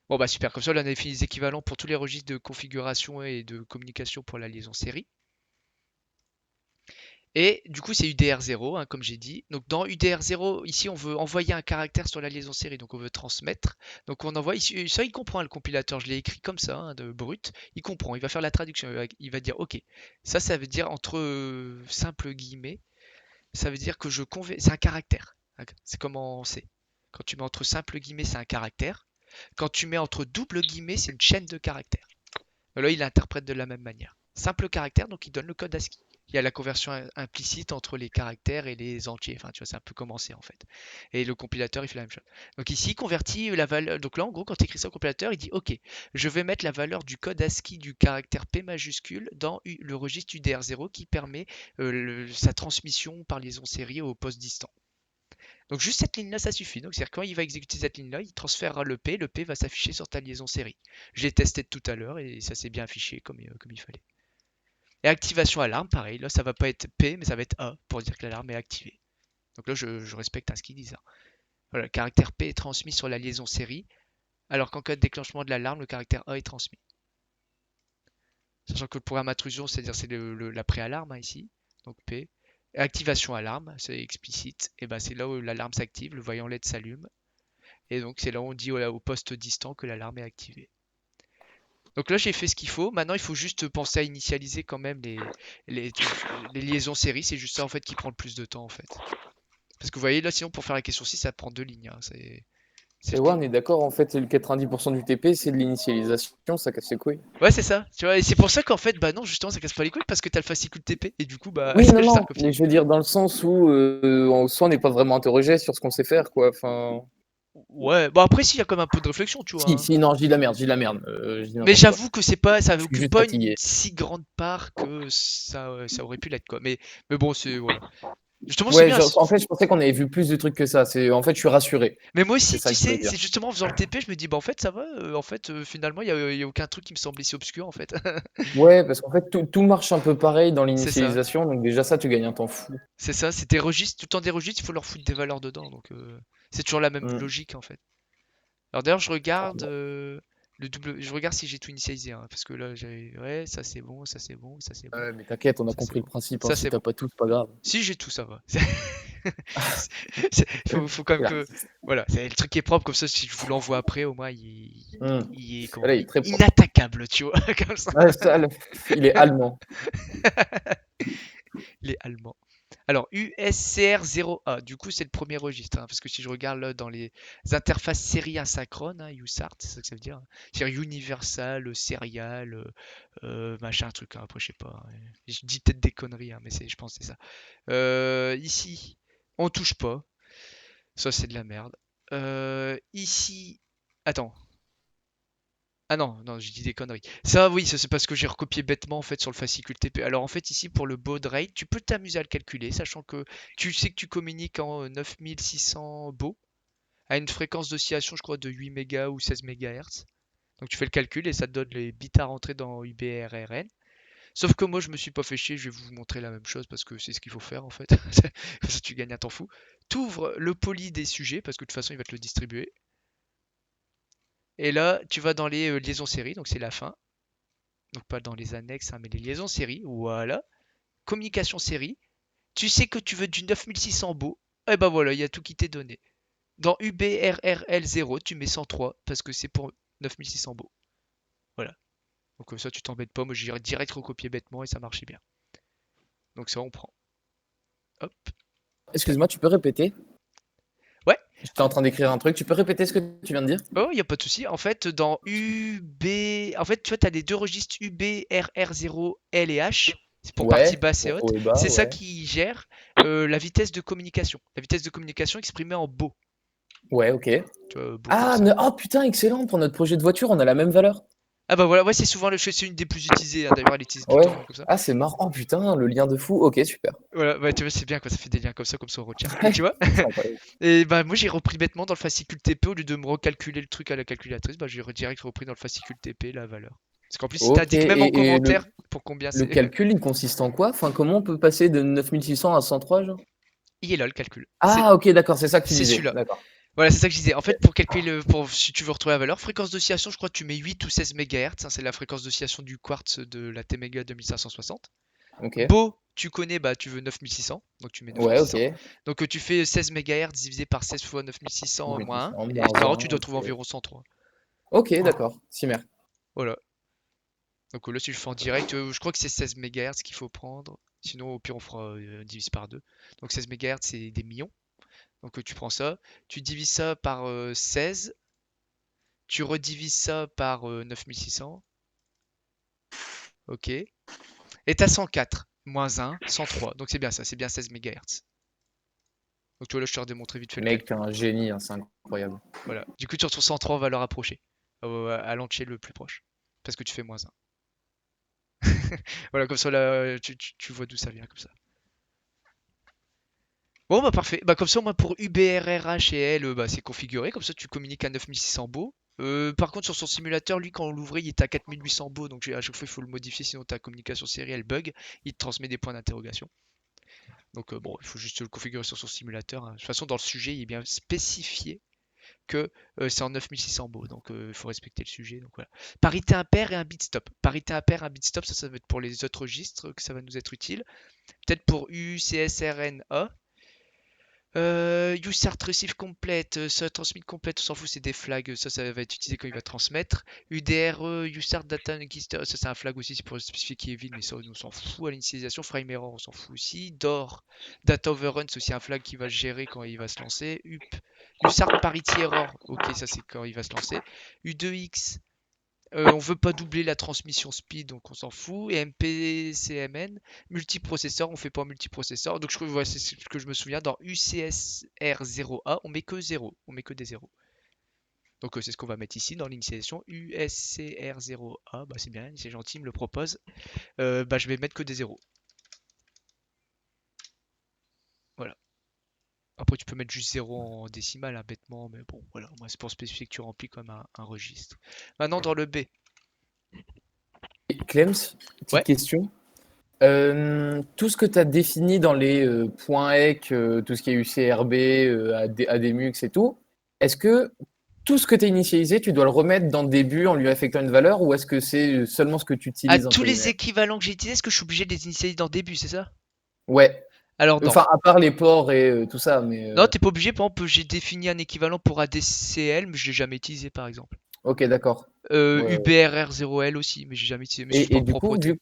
Bon, bah super. Comme ça, là, on a défini les équivalents pour tous les registres de configuration et de communication pour la liaison série. Et du coup, c'est UDR0, hein, comme j'ai dit. Donc dans UDR0, ici, on veut envoyer un caractère sur la liaison série, donc on veut transmettre. Donc on envoie, ici, ça il comprend, le compilateur, je l'ai écrit comme ça, hein, de brut. Il comprend, il va faire la traduction, il va dire, ok, ça veut dire entre simples guillemets, ça veut dire que c'est un caractère. C'est comme en C. Quand tu mets entre simples guillemets, c'est un caractère. Quand tu mets entre double guillemets, c'est une chaîne de caractères. Là, il interprète de la même manière. Simple caractère, donc il donne le code ASCII. Il y a la conversion implicite entre les caractères et les entiers. Enfin, tu vois, c'est un peu commencé en fait. Et le compilateur, il fait la même chose. Donc ici, il convertit la valeur. Donc là, en gros, quand tu écris ça au compilateur, il dit OK, je vais mettre la valeur du code ASCII du caractère P majuscule dans le registre UDR0 qui permet sa transmission par liaison série au poste distant. Donc juste cette ligne-là, ça suffit. Donc c'est-à-dire quand il va exécuter cette ligne-là, il transférera le P va s'afficher sur ta liaison série. Je l'ai testé tout à l'heure et ça s'est bien affiché comme il fallait. Et activation alarme, pareil, là ça va pas être P, mais ça va être A pour dire que l'alarme est activée. Donc là je respecte ce qu'ils disent. Voilà, le caractère P est transmis sur la liaison série, alors qu'en cas de déclenchement de l'alarme, le caractère A est transmis. Sachant que le programme intrusion, c'est-à-dire c'est la préalarme ici, donc P. Et activation alarme, c'est explicite, et ben c'est là où l'alarme s'active, le voyant LED s'allume. Et donc c'est là où on dit au poste distant que l'alarme est activée. Donc là j'ai fait ce qu'il faut. Maintenant il faut juste penser à initialiser quand même les, les liaisons série. C'est juste ça en fait qui prend le plus de temps en fait. Parce que vous voyez là sinon pour faire la question 6 ça prend 2 lignes. Hein. C'est Et le ouais, temps. on est d'accord, en fait, le 90% du TP, c'est de l'initialisation, ça casse les couilles. Ouais c'est ça. Tu vois, et c'est pour ça qu'en fait bah non justement ça casse pas les couilles parce que t'as le fascicule TP et du coup bah Oui, c'est non, juste un non, copier. mais je veux dire dans le sens où soit on n'est pas vraiment interrogé sur ce qu'on sait faire, quoi. Enfin, Ouais, bon après s'il y a comme un peu de réflexion tu vois. si, Hein. si, non, je dis de la merde, je dis de la merde, je dis Mais n'importe quoi. j'avoue que c'est pas, ça Je suis occupe juste pas une fatigué. si grande part que ça aurait pu l'être quoi. Mais bon c'est voilà. Justement c'est Ouais, bien. en fait, je pensais qu'on avait vu plus de trucs que ça. En fait, je suis rassuré. Mais moi C'est aussi, ça tu que je voulais sais, dire. c'est justement en faisant le TP, je me dis, bah en fait, ça va. En fait, finalement, il y a aucun truc qui me semblait si obscur, en fait. Ouais, parce qu'en fait, tout marche un peu pareil dans C'est ça. l'initialisation, donc déjà ça, tu gagnes un temps fou. C'est ça. C'est des registres. Tout le temps des registres, il faut leur foutre des valeurs dedans. Donc, c'est toujours la même Hmm. logique, en fait. Alors d'ailleurs, je regarde je regarde si j'ai tout initialisé, hein, parce que là, ouais, ça c'est bon, ça c'est bon, ça c'est bon, Ouais, mais t'inquiète, on a ça c'est compris le bon, principe, hein. ça Si c'est t'as bon. pas tout, c'est pas grave. Si j'ai tout, ça va. Faut quand même C'est que, l'artiste. voilà, c'est le truc qui est propre comme ça. Si je vous l'envoie après, au moins, Hmm. il est comment, Voilà, il est très propre. inattaquable, tu vois, comme ça. Ouais, il est allemand. Il est allemand. Alors, USCR0A, du coup, c'est le premier registre, hein, parce que si je regarde là dans les interfaces série asynchrones, hein, USART, c'est ça que ça veut dire. Hein. C'est-à-dire Universal, Serial, machin, truc, hein, après, je sais pas. Hein. Je dis peut-être des conneries, hein, mais je pense que c'est ça. Ici, on touche pas. Ça, c'est de la merde. Ici, attends. Ah non, non, j'ai dit des conneries. Ça, oui, ça c'est parce que j'ai recopié bêtement en fait sur le fascicule TP. Alors en fait ici pour le baud rate, tu peux t'amuser à le calculer, sachant que tu sais que tu communiques en 9600 bauds à une fréquence d'oscillation, je crois, de 8 mégas ou 16 MHz. Donc tu fais le calcul et ça te donne les bits à rentrer dans UBRRN. Sauf que moi je me suis pas fait chier, je vais vous montrer la même chose parce que c'est ce qu'il faut faire en fait. Comme ça tu gagnes un temps fou. T'ouvres le poly des sujets parce que de toute façon il va te le distribuer. Et là tu vas dans les liaisons séries, donc c'est la fin. Donc pas dans les annexes, hein, mais les liaisons série, voilà. Communication série. Tu sais que tu veux du 9600 bauds. Et bah voilà, il y a tout qui t'est donné. Dans UBRRL0, tu mets 103 parce que c'est pour 9600 beaux. Voilà. Donc comme ça, tu t'embêtes pas. Moi, j'ai direct recopié bêtement et ça marchait bien. Donc ça, on prend. Hop. Excuse-moi, tu peux répéter? Ouais. J'étais en train d'écrire un truc. Tu peux répéter ce que tu viens de dire? Oh, il n'y a pas de souci. En fait, dans UB... En fait, tu vois, tu as les deux registres UBRR0, L et H. C'est pour partie Ouais, basse et pour haute. haut et bas, C'est ça ouais. qui gère la vitesse de communication. La vitesse de communication exprimée en beau. Ouais, ok. Tu vois, beau comme Ah, ça. oh putain, excellent. Pour notre projet de voiture, on a la même valeur. Ah bah voilà, ouais, c'est souvent c'est une des plus utilisées. Hein. D'ailleurs, elle est utilisée tout le Ouais. temps comme ça. Ah, c'est marrant. Oh putain, le lien de fou. Ok, super. Voilà, bah, tu vois, c'est bien quand ça fait des liens comme ça on retient. Et tu vois? C'est incroyable. Et bah moi j'ai repris bêtement dans le fascicule TP au lieu de me recalculer le truc à la calculatrice, bah j'ai direct repris dans le fascicule TP la valeur. Parce qu'en plus il Ok, t'indique même en et commentaire pour combien le c'est. calcul, il consiste en quoi? Enfin, comment on peut passer de 9600 à 103, genre? Il est là le calcul. Ah, ok, d'accord, c'est ça que tu C'est disais. celui-là. D'accord. Voilà, c'est ça que je disais. En fait, pour calculer si tu veux retrouver la valeur, fréquence d'oscillation, je crois que tu mets 8 ou 16 MHz, hein, c'est la fréquence d'oscillation du quartz de la T-Méga 2560. Ok. Beau, tu connais, bah tu veux 9600, donc tu mets Ouais, 9600. ok. Donc tu fais 16 MHz divisé par 16 fois 9600 moins 1, 9600 et moins normalement 1, tu dois trouver ok. environ 103. Ok, d'accord. Cimer. Voilà. Donc là, si je fais en direct, je crois que c'est 16 MHz qu'il faut prendre. Sinon, au pire, on fera divise par 2. Donc 16 MHz, c'est des millions. Donc tu prends ça, tu divises ça par 16, tu redivises ça par 9600. Ok. Et t'as 104. Moins 1, 103. Donc c'est bien ça, c'est bien 16 MHz. Donc tu vois, là, je te redémontrer vite fait le Mec, t'es calcul. un génie, hein, c'est incroyable. Voilà. Du coup, tu retrouves 103 en valeur approchée. À l'entier le plus proche. Parce que tu fais moins 1. Voilà, comme ça, là, tu vois d'où ça vient, comme ça. Bon bah parfait, bah comme ça moi pour UBRRH et L bah, c'est configuré, comme ça tu communiques à 9600 beaux. Par contre sur son simulateur, lui quand on l'ouvrait il était à 4800 beaux, donc à chaque fois il faut le modifier sinon ta communication sérielle bug, il te transmet des points d'interrogation. Donc bon, il faut juste le configurer sur son simulateur, hein. De toute façon dans le sujet il est bien spécifié que c'est en 9600 beaux, donc il faut respecter le sujet. Donc voilà. Parité impair et un bit stop. Parité impair, un bit stop, ça va être pour les autres registres que ça va nous être utile. Peut-être pour UCSRNA. Use receive complete, ça transmit complete, on s'en fout, c'est des flags, ça va être utilisé quand il va transmettre. UDRE, use data register, ça c'est un flag aussi, c'est pour spécifier qui est vide, mais ça on s'en fout. À l'initialisation, frame error, on s'en fout aussi. DOR, data overrun, c'est aussi un flag qui va gérer quand il va se lancer. USART parity error, ok, ça c'est quand il va se lancer. U2X, on veut pas doubler la transmission speed, donc on s'en fout. Et MPCMN, multiprocesseur, on fait pas multiprocesseur. Donc c'est ce que je me souviens. Dans UCSR0A, on met que 0, on met que des 0. Donc c'est ce qu'on va mettre ici dans l'initialisation. USCR0A, bah c'est bien, c'est gentil, il me le propose. Bah je vais mettre que des 0. Voilà. Après tu peux mettre juste 0 en décimal, hein, bêtement, mais bon, voilà. Moi c'est pour spécifier que tu remplis comme un registre. Maintenant dans le B. Clems, Ouais. petite question. Tout ce que tu as défini dans les points EC, tout ce qui est UCRB, ADMUX et tout, est-ce que tout ce que tu as initialisé, tu dois le remettre dans le début en lui affectant une valeur ou est-ce que c'est seulement ce que tu À utilises tous entre les guillemets? équivalents que j'ai utilisés, est-ce que je suis obligé de les initialiser dans le début, c'est ça? Ouais. Alors non. Enfin, à part les ports et tout ça, mais Non, t'es pas obligé. Par exemple, j'ai défini un équivalent pour ADCL, mais je l'ai jamais utilisé, par exemple. ok, d'accord. Ouais, ouais. UBRR0L aussi, mais j'ai jamais utilisé. Mais c'est juste Et par du coup, propreté.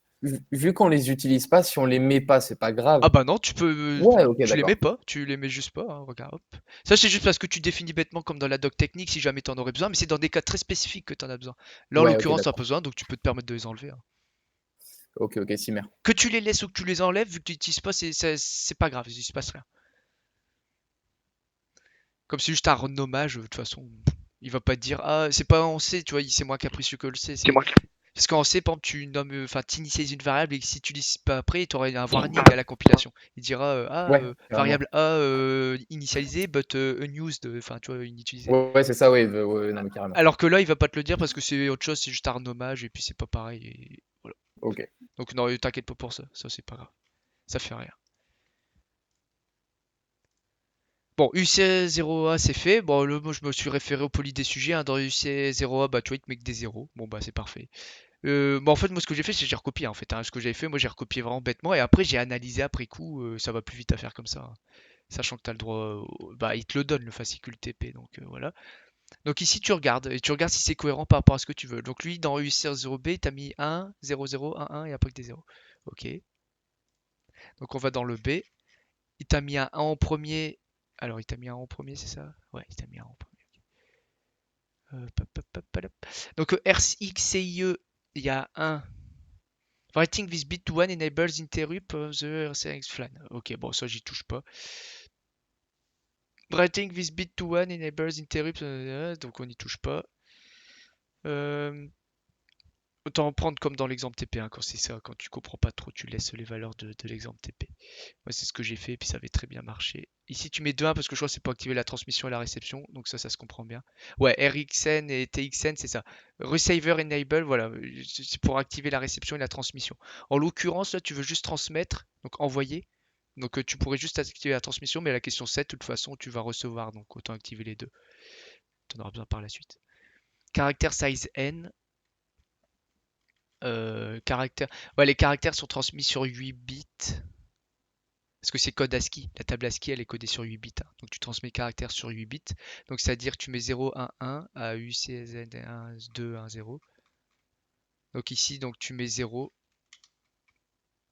vu qu'on les utilise pas, si on les met pas, c'est pas Ah grave. bah non, tu peux. Ouais, ok, Tu les mets d'accord. pas, tu les mets juste pas, hein, regarde, hop. Ça, c'est juste parce que tu définis bêtement comme dans la doc technique si jamais t'en aurais besoin, mais c'est dans des cas très spécifiques que t'en as besoin. Là, en Ouais, ok, l'occurrence, t'as pas d'accord. besoin, donc tu peux te permettre de les enlever, hein. Ok, ok, Cimer. Que tu les laisses ou que tu les enlèves, vu que tu n'utilises pas, c'est pas grave, il se passe rien. Comme c'est juste un renommage, de toute façon, il va pas te dire ah c'est pas en C, tu vois, c'est moins capricieux que le C. Parce qu'en C, par exemple, tu nommes, enfin, t'initialises une variable et que si tu l'utilises pas après, tu auras un warning à la compilation. Il dira Ouais, carrément. variable A initialisée but unused, enfin tu vois inutilisée. Ouais, ouais, c'est ça, ouais, ouais, non, mais carrément. Alors que là, il va pas te le dire parce que c'est autre chose, c'est juste un renommage et puis c'est pas pareil. Et voilà. Ok. Donc non, t'inquiète pas pour ça, ça c'est pas grave, ça fait rien. Bon, UC0A c'est fait. Bon, moi je me suis référé au poly des sujets, hein. Dans UC0A, bah tu vois, il te met que des zéros. Bon, bah c'est parfait. Bah en fait, moi ce que j'ai fait, c'est que j'ai recopié en fait, hein. Ce que j'avais fait, moi j'ai recopié vraiment bêtement et après j'ai analysé après coup. Ça va plus vite à faire comme ça, hein. Sachant que tu as le droit, bah, il te le donne le fascicule TP, donc voilà. Donc ici tu regardes, et tu regardes si c'est cohérent par rapport à ce que tu veux. Donc lui, dans UCR0B, il t'a mis 1, 0, 0, 1, 1, et après que des 0. Ok. Donc on va dans le B. Il t'a mis un 1 en premier. Alors il t'a mis un 1 en premier, c'est ça? Ouais, il t'a mis un 1 en premier. Pop, pop, pop, pop, pop. Donc RXCIE, il y a un. Writing this bit to one enables interrupt of the RCX flan. Ok, bon, ça j'y touche pas. Writing this bit to one enables interrupt, donc on n'y touche pas. Autant en prendre comme dans l'exemple TP, hein, quand c'est ça, quand tu comprends pas trop, tu laisses les valeurs de l'exemple TP. Moi, c'est ce que j'ai fait, et puis ça avait très bien marché. Ici, tu mets 2-1 parce que je crois que c'est pour activer la transmission et la réception, donc ça se comprend bien. Ouais, RXN et TXN, c'est ça. Receiver Enable, voilà, c'est pour activer la réception et la transmission. En l'occurrence, là, tu veux juste transmettre, donc envoyer. Donc tu pourrais juste activer la transmission, mais la question 7, de toute façon, tu vas recevoir, donc autant activer les deux. Tu en auras besoin par la suite. Caractère size N. Caractères. Ouais, les caractères sont transmis sur 8 bits. Parce que c'est code ASCII. La table ASCII, elle est codée sur 8 bits, hein. Donc tu transmets caractères sur 8 bits. Donc c'est-à-dire que tu mets 0, 1, 1 à UCZ 1, 2, 1, 0. Donc ici, donc tu mets 0.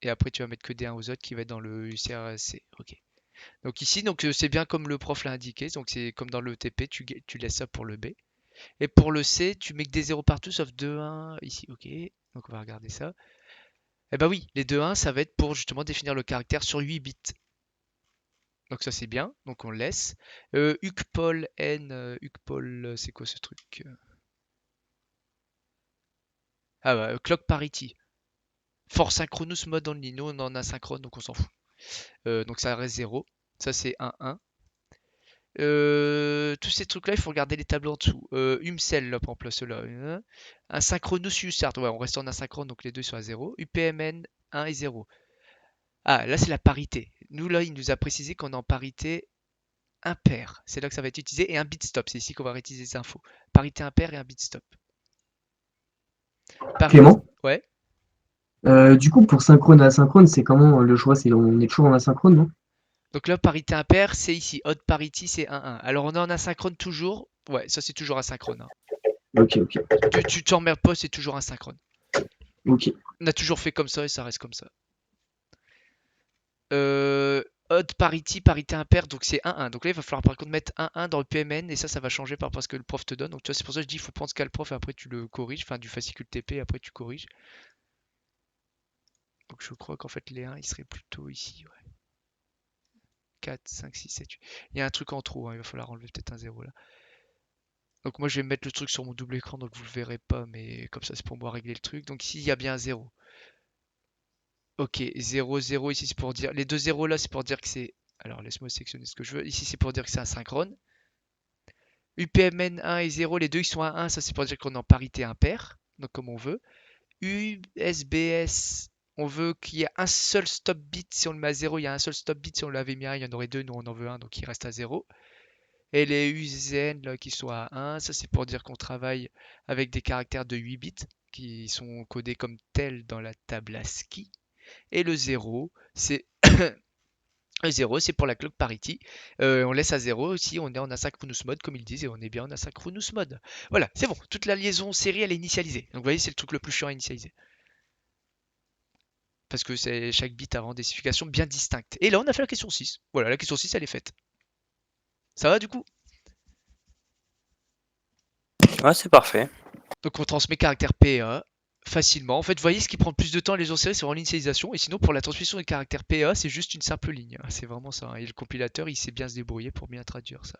Et après, tu vas mettre que des 1 aux autres qui va être dans le UCRC. Ok. Donc ici, donc c'est bien comme le prof l'a indiqué. Donc c'est comme dans le TP, tu laisses ça pour le B. Et pour le C, tu mets que des 0 partout sauf 2, 1 ici. Ok. Donc on va regarder ça. Eh ben oui, les 2-1, ça va être pour justement définir le caractère sur 8 bits. Donc ça c'est bien, donc on le laisse. Ucpol N, Ucpol, c'est quoi ce truc? Ah bah, clock parity. For synchronous mode only, nous on en asynchrone donc on s'en fout. Donc ça reste 0. Ça c'est 1-1. Tous ces trucs là, il faut regarder les tableaux en dessous. Umcell, là, par exemple, ceux-là. Un synchronous USART, ouais, on reste en asynchrone, donc les deux sont à 0. UPMN 1 et 0. Ah, là c'est la parité. Nous là, il nous a précisé qu'on est en parité impair. C'est là que ça va être utilisé. Et un bit stop. C'est ici qu'on va réutiliser les infos. Parité impair et un bit stop. Clément, Ouais. du coup, pour synchrone et asynchrone, c'est comment le choix? On est toujours en asynchrone, non? Donc là, parité impair, c'est ici. Odd parity, c'est 1-1. Alors on est en asynchrone toujours. Ouais, ça c'est toujours asynchrone, hein. Ok, ok, Tu t'emmerdes pas, c'est toujours asynchrone. ok. On a toujours fait comme ça et ça reste comme ça. Odd parity, parité impair, donc c'est 1-1. Donc là, il va falloir par contre mettre 1-1 dans le PMN et ça va changer par rapport à ce que le prof te donne. Donc tu vois, c'est pour ça que je dis il faut prendre ce qu'a le prof et après tu le corriges. Enfin, du fascicule TP et après tu corriges. Donc je crois qu'en fait les 1, ils seraient plutôt ici. Ouais. 4, 5, 6, 7, 8. Il y a un truc en trop, hein, il va falloir enlever peut-être un 0 là. Donc moi je vais mettre le truc sur mon double écran, donc vous le verrez pas, mais comme ça c'est pour moi régler le truc. Donc ici il y a bien un 0. Ok, 0, 0 ici c'est pour dire... Les deux 0 là c'est pour dire que c'est... Alors laisse-moi sélectionner ce que je veux. Ici c'est pour dire que c'est asynchrone. UPMN 1 et 0, les deux ils sont à 1, ça c'est pour dire qu'on est en parité impair, donc comme on veut. USB-S, on veut qu'il y ait un seul stop bit. Si on le met à 0, il y a un seul stop bit. Si on l'avait mis à 1, il y en aurait deux. Nous, on en veut un, donc il reste à 0. Et les UZN là, qui sont à 1, ça c'est pour dire qu'on travaille avec des caractères de 8 bits qui sont codés comme tels dans la table ASCII. Et le 0, c'est le 0, c'est pour la clock parity. On laisse à 0 si on est en asynchronous mode, comme ils disent, et on est bien en asynchronous mode. Voilà, c'est bon. Toute la liaison série, elle est initialisée. Donc vous voyez, c'est le truc le plus chiant à initialiser. Parce que c'est chaque bit avant des significations bien distinctes. Et là, on a fait la question 6. Voilà, la question 6, elle est faite. Ça va du coup? Ouais, c'est parfait. Donc on transmet caractère PA facilement. En fait, vous voyez, ce qui prend le plus de temps à les série, c'est vraiment l'initialisation. Et sinon, pour la transmission des caractères PA, c'est juste une simple ligne. C'est vraiment ça, hein. Et le compilateur, il sait bien se débrouiller pour bien traduire ça.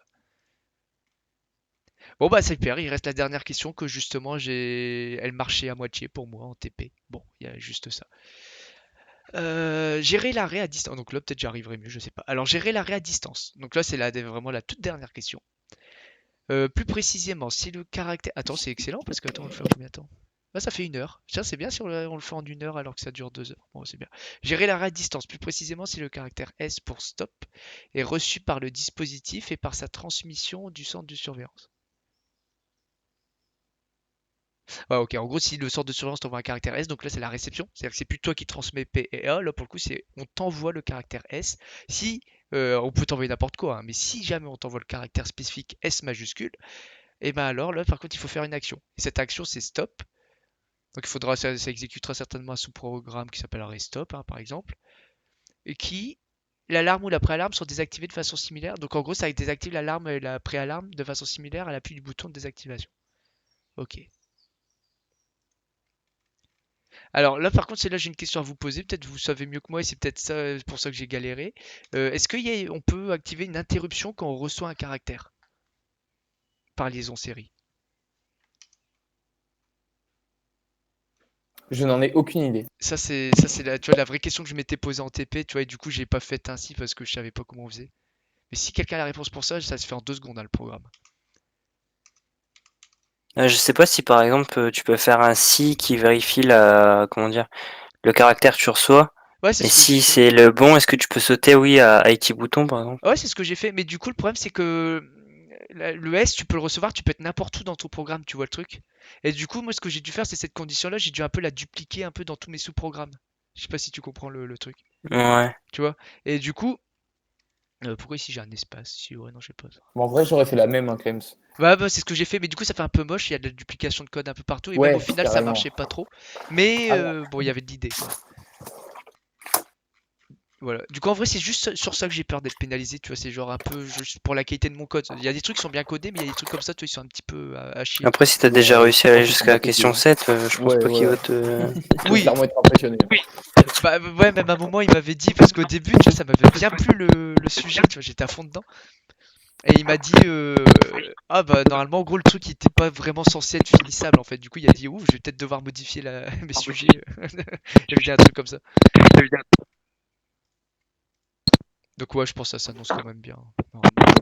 Bon bah c'est super, il reste la dernière question que justement elle marchait à moitié pour moi en TP. Bon, il y a juste ça. Gérer l'arrêt à distance. Donc là, peut-être j'arriverai mieux, je sais pas. Alors, gérer l'arrêt à distance. Donc là, c'est vraiment la toute dernière question. Plus précisément, si le caractère... Attends, c'est excellent parce que, attends, on le fait en combien de temps? Ah, ça fait 1 heure. Tiens, c'est bien si on le fait en 1 heure alors que ça dure 2 heures. Bon, c'est bien. Gérer l'arrêt à distance. Plus précisément, si le caractère S pour stop est reçu par le dispositif et par sa transmission du centre de surveillance. Ouais, ok. En gros, si le sort de surveillance t'envoie un caractère S, donc là c'est la réception, c'est-à-dire que c'est plus toi qui transmets P et A. Là pour le coup, c'est on t'envoie le caractère S. Si on peut t'envoyer n'importe quoi, hein, mais si jamais on t'envoie le caractère spécifique S majuscule, et ben alors là par contre il faut faire une action. Et cette action c'est stop. Donc il faudra ça exécutera certainement un sous-programme qui s'appellerait stop, hein, par exemple, et qui l'alarme ou la préalarme sont désactivés de façon similaire. Donc en gros, ça désactive l'alarme et la préalarme de façon similaire à l'appui du bouton de désactivation. Ok. Alors là, par contre, c'est là j'ai une question à vous poser. Peut-être vous savez mieux que moi et c'est peut-être ça pour ça que j'ai galéré. Est-ce on peut activer une interruption quand on reçoit un caractère par liaison série? Je n'en ai aucune idée. Ça c'est tu vois, la vraie question que je m'étais posée en TP, tu vois, et du coup j'ai pas fait ainsi parce que je savais pas comment on faisait. Mais si quelqu'un a la réponse pour ça se fait en 2 secondes, hein, le programme. Je sais pas si par exemple tu peux faire un si qui vérifie comment dire, le caractère que tu reçois. Ouais, c'est Et ce que j'ai si fait. c'est le bon, est-ce que tu peux sauter oui à IT bouton par exemple? Ouais, c'est ce que j'ai fait. Mais du coup, le problème, c'est que le S, tu peux le recevoir, tu peux être n'importe où dans ton programme, tu vois le truc. Et du coup, moi, ce que j'ai dû faire, c'est cette condition-là, j'ai dû un peu la dupliquer un peu dans tous mes sous-programmes. Je sais pas si tu comprends le truc, Ouais. tu vois. Et du coup, pourquoi ici j'ai un espace? Si, ouais, non, j'ai pas ça. Bon, en vrai, j'aurais fait la même, hein, Clems. Bah, c'est ce que j'ai fait, mais du coup, ça fait un peu moche, il y a de la duplication de code un peu partout, et même au Ouais, final, ça carrément. marchait pas trop. Mais Ah, bon, il y avait de l'idée, quoi. Voilà. Du coup, en vrai, c'est juste sur ça que j'ai peur d'être pénalisé, tu vois. C'est genre un peu juste pour la qualité de mon code. Il y a des trucs qui sont bien codés, mais il y a des trucs comme ça, tu vois, ils sont un petit peu à chier. Après, si t'as déjà ouais, réussi je à pense aller qu'ils sont jusqu'à bien la codés, question hein. 7, je pense Ouais, pas qu'il voilà. va te. Il faut Oui, clairement être impressionné. bah ouais, même à un moment, il m'avait dit, parce qu'au début, tu vois, ça m'avait bien plu le sujet, tu vois, j'étais à fond dedans. Et il m'a dit, ah bah normalement, en gros, le truc, il était pas vraiment censé être finissable, en fait. Du coup, il a dit, ouf, je vais peut-être devoir modifier mes sujets. Il avait dit un truc comme ça. Donc ouais, je pense que ça s'annonce quand même bien, normalement.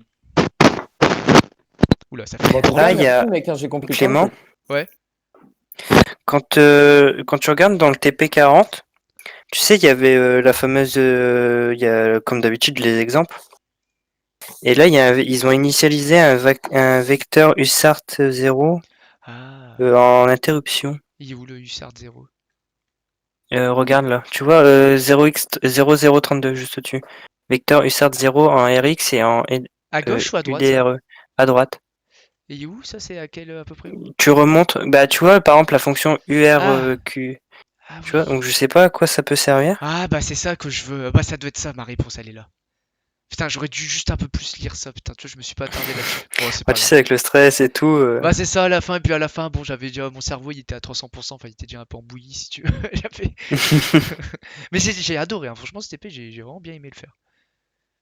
Oula, ça Bon, en fait... tout Là, cas, il y merci, a mec, hein, j'ai compris plein de Clément. trucs. Ouais. Quand tu regardes dans le TP40, tu sais, il y avait la fameuse. Il y a, comme d'habitude, les exemples. Et là, ils ont initialisé un vecteur USART 0 Ah, en interruption. il est où le USART 0? Regarde là, tu vois 0032 juste au-dessus. Vecteur USART 0 en RX et en À gauche ou à droite, ça? UDRE à droite. Et il est où, ça? C'est à quel, à peu près où? Tu remontes, bah tu vois par exemple la fonction Ah, URQ, ah tu vois, oui. donc je sais pas à quoi ça peut servir. Ah bah c'est ça que je veux. Bah ça doit être ça, ma réponse, elle est là. Putain, j'aurais dû juste un peu plus lire ça, putain, tu vois, je me suis pas attardé là-dessus. Bon, c'est Ah, pas tu grave. sais avec le stress et tout. Bah c'est ça à la fin, et puis à la fin, bon, j'avais déjà, mon cerveau il était à 300%, enfin il était déjà un peu en bouillie si tu veux. J'avais- Mais j'ai adoré, hein. Franchement, cet épée, j'ai vraiment bien aimé le faire.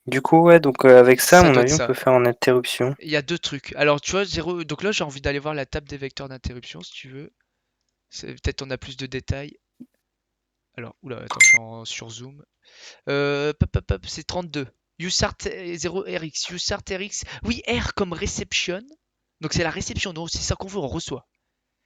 Du coup ouais, donc avec ça à Ça mon doit être avis on ça. peut faire en interruption. Il y a deux trucs. Alors tu vois, zéro... Donc là, j'ai envie d'aller voir la table des vecteurs d'interruption, si tu veux. Peut-être on a plus de détails. Alors, oula, attends, je suis sur Zoom. C'est 32. USART 0RX. USART RX. Oui, R comme reception. Donc c'est la réception. Donc c'est ça qu'on veut, on reçoit.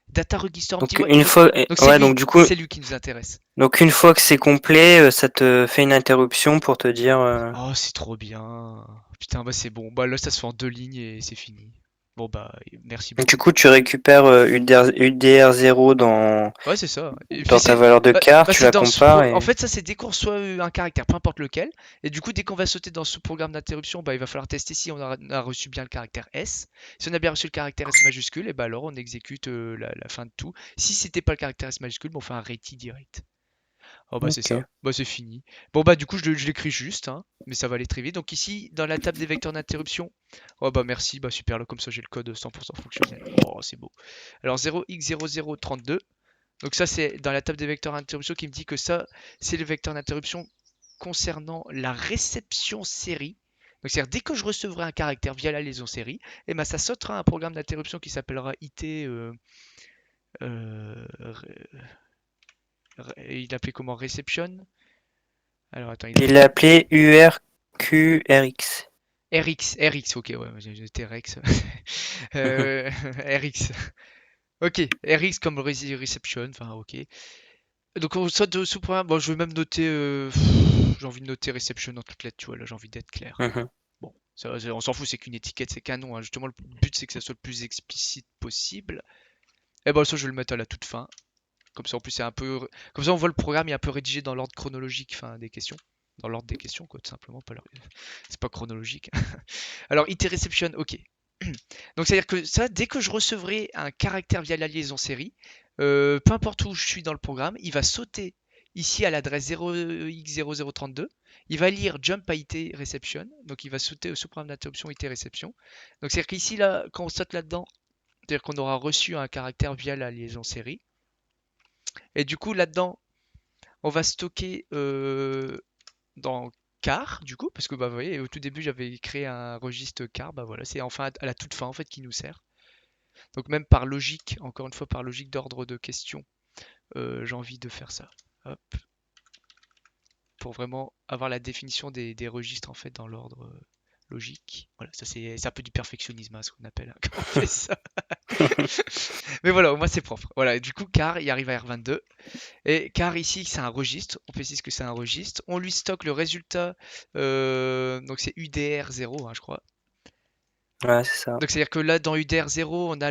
Data Register Donc Empty. Ouais, une fois donc ouais donc du coup c'est lui qui nous intéresse. donc une fois que c'est complet, ça te fait une interruption pour te dire Oh, c'est trop bien. Putain, bah c'est bon. Bah là, ça se fait en 2 lignes et c'est fini. Bon, bah, merci du beaucoup. coup tu récupères UDR0 Ouais, c'est ça. Et puis dans ta c'est valeur de quart, tu c'est la dans compares en et fait, ça c'est dès qu'on reçoit un caractère, peu importe lequel. Et du coup, dès qu'on va sauter dans ce programme d'interruption, bah, il va falloir tester si on a reçu bien le caractère S. Si on a bien reçu le caractère S majuscule, et bah alors on exécute la fin de tout. Si c'était pas le caractère S majuscule, bah, on fait un ready direct. Oh bah c'est ça, ok. bah c'est fini. Bon bah du coup je l'écris juste, hein, mais ça va aller très vite. Donc ici, dans la table des vecteurs d'interruption, oh bah merci, bah super, là comme ça j'ai le code 100% fonctionnel. Oh c'est beau. Alors 0x0032, donc ça c'est dans la table des vecteurs d'interruption qui me dit que ça c'est le vecteur d'interruption concernant la réception série. Donc c'est-à-dire dès que je recevrai un caractère via la liaison série, et ben ça sautera un programme d'interruption qui s'appellera IT. Euh, il appelait comment? Reception. Alors attends, il Il appelait l'a appelé URQRX. RX, ok, ouais, j'ai noté Rex. RX. Ok, RX comme reception, enfin ok. Donc on saute de sous-programme. Bon, je vais même noter. J'ai envie de noter reception en toutes lettres, tu vois, là j'ai envie d'être clair. Mhm. Bon, on s'en fout, c'est qu'une étiquette, c'est qu'un nom, hein. Justement, le but c'est que ça soit le plus explicite possible. Et bon, ça, je vais le mettre à la toute fin. Comme ça, en plus, c'est un peu. Comme ça, on voit le programme est un peu rédigé dans l'ordre chronologique, enfin, des questions. Dans l'ordre des questions, quoi, tout simplement. C'est pas chronologique. Alors, IT reception, ok. Donc, c'est-à-dire que ça, dès que je recevrai un caractère via la liaison série, peu importe où je suis dans le programme, il va sauter ici à l'adresse 0x0032. Il va lire jump IT reception. Donc, il va sauter au sous-programme d'interruption IT reception. Donc, c'est-à-dire qu'ici, là, quand on saute là-dedans, c'est-à-dire qu'on aura reçu un caractère via la liaison série. Et du coup, là-dedans, on va stocker dans car, du coup, parce que bah, vous voyez, au tout début, j'avais créé un registre car. Bah voilà, c'est enfin à la toute fin en fait qui nous sert. Donc même par logique, encore une fois, par logique d'ordre de question, j'ai envie de faire ça. Hop, pour vraiment avoir la définition des registres en fait dans l'ordre logique. Voilà, ça c'est un peu du perfectionnisme, hein, ce qu'on appelle hein, quand on fait ça. Mais voilà, au moins c'est propre. Voilà, du coup, car il arrive à R22. Et car ici, c'est un registre. On précise que c'est un registre. On lui stocke le résultat. Donc c'est UDR0, hein, je crois. Ouais, c'est ça. Donc c'est-à-dire que là, dans UDR0, on a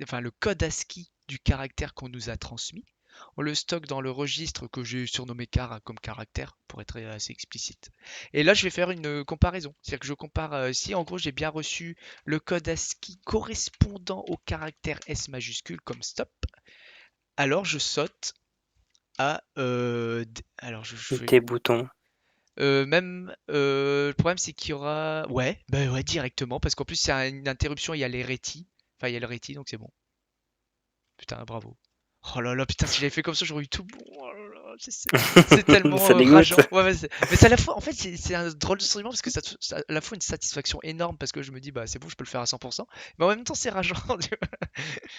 enfin, le code ASCII du caractère qu'on nous a transmis. On le stocke dans le registre que j'ai surnommé car hein, comme caractère, pour être assez explicite. Et là, je vais faire une comparaison. C'est-à-dire que je compare si en gros j'ai bien reçu le code ASCII correspondant au caractère S majuscule comme stop, alors je saute à alors je Et fais tes boutons. même le problème c'est qu'il y aura ouais bah ouais directement parce qu'en plus c'est une interruption, il y a les rétis, enfin il y a le réti donc c'est bon. Putain bravo. Oh là là putain si j'avais fait comme ça j'aurais eu tout bon. Oh là là, c'est tellement Ça dégoûte. rageant. Ouais, mais c'est à la fois en fait c'est un drôle de sentiment parce que ça à la fois une satisfaction énorme parce que je me dis bah c'est bon je peux le faire à 100% mais en même temps c'est rageant. Tu vois.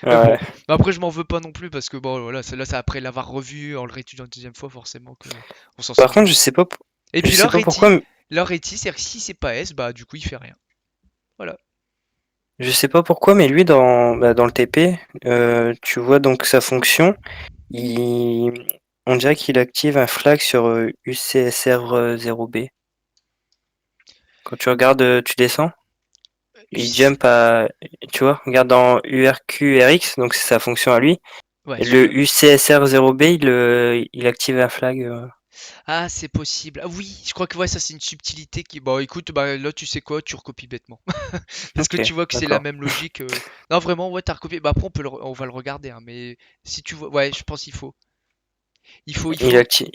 Mais bon Ouais. bah, après je m'en veux pas non plus parce que bon voilà là c'est après l'avoir revu en le réétudiant une deuxième fois forcément que on s'en Par sort contre, mieux. Et je puis sais pas pourquoi, leur réti, c'est-à-dire que si c'est pas S, bah du coup il fait rien. Voilà. mais lui dans le TP, tu vois donc sa fonction, il, on dirait qu'il active un flag sur UCSR 0B. Quand tu regardes, tu descends, il UC... jump à, tu vois, regarde dans URQRX, donc c'est sa fonction à lui. Ouais, Et le celui-là. UCSR 0B, il active un flag. Ah, c'est possible. Ah oui, je crois que ouais, ça c'est une subtilité qui. Bon, écoute, bah là tu sais quoi, tu recopies bêtement. Parce que Ok, tu vois que c'est la d'accord. même logique. Non, vraiment, ouais, t'as recopié. Bah après on va le regarder, hein, mais si tu vois, ouais, je pense qu'il faut. Il Il faut. active,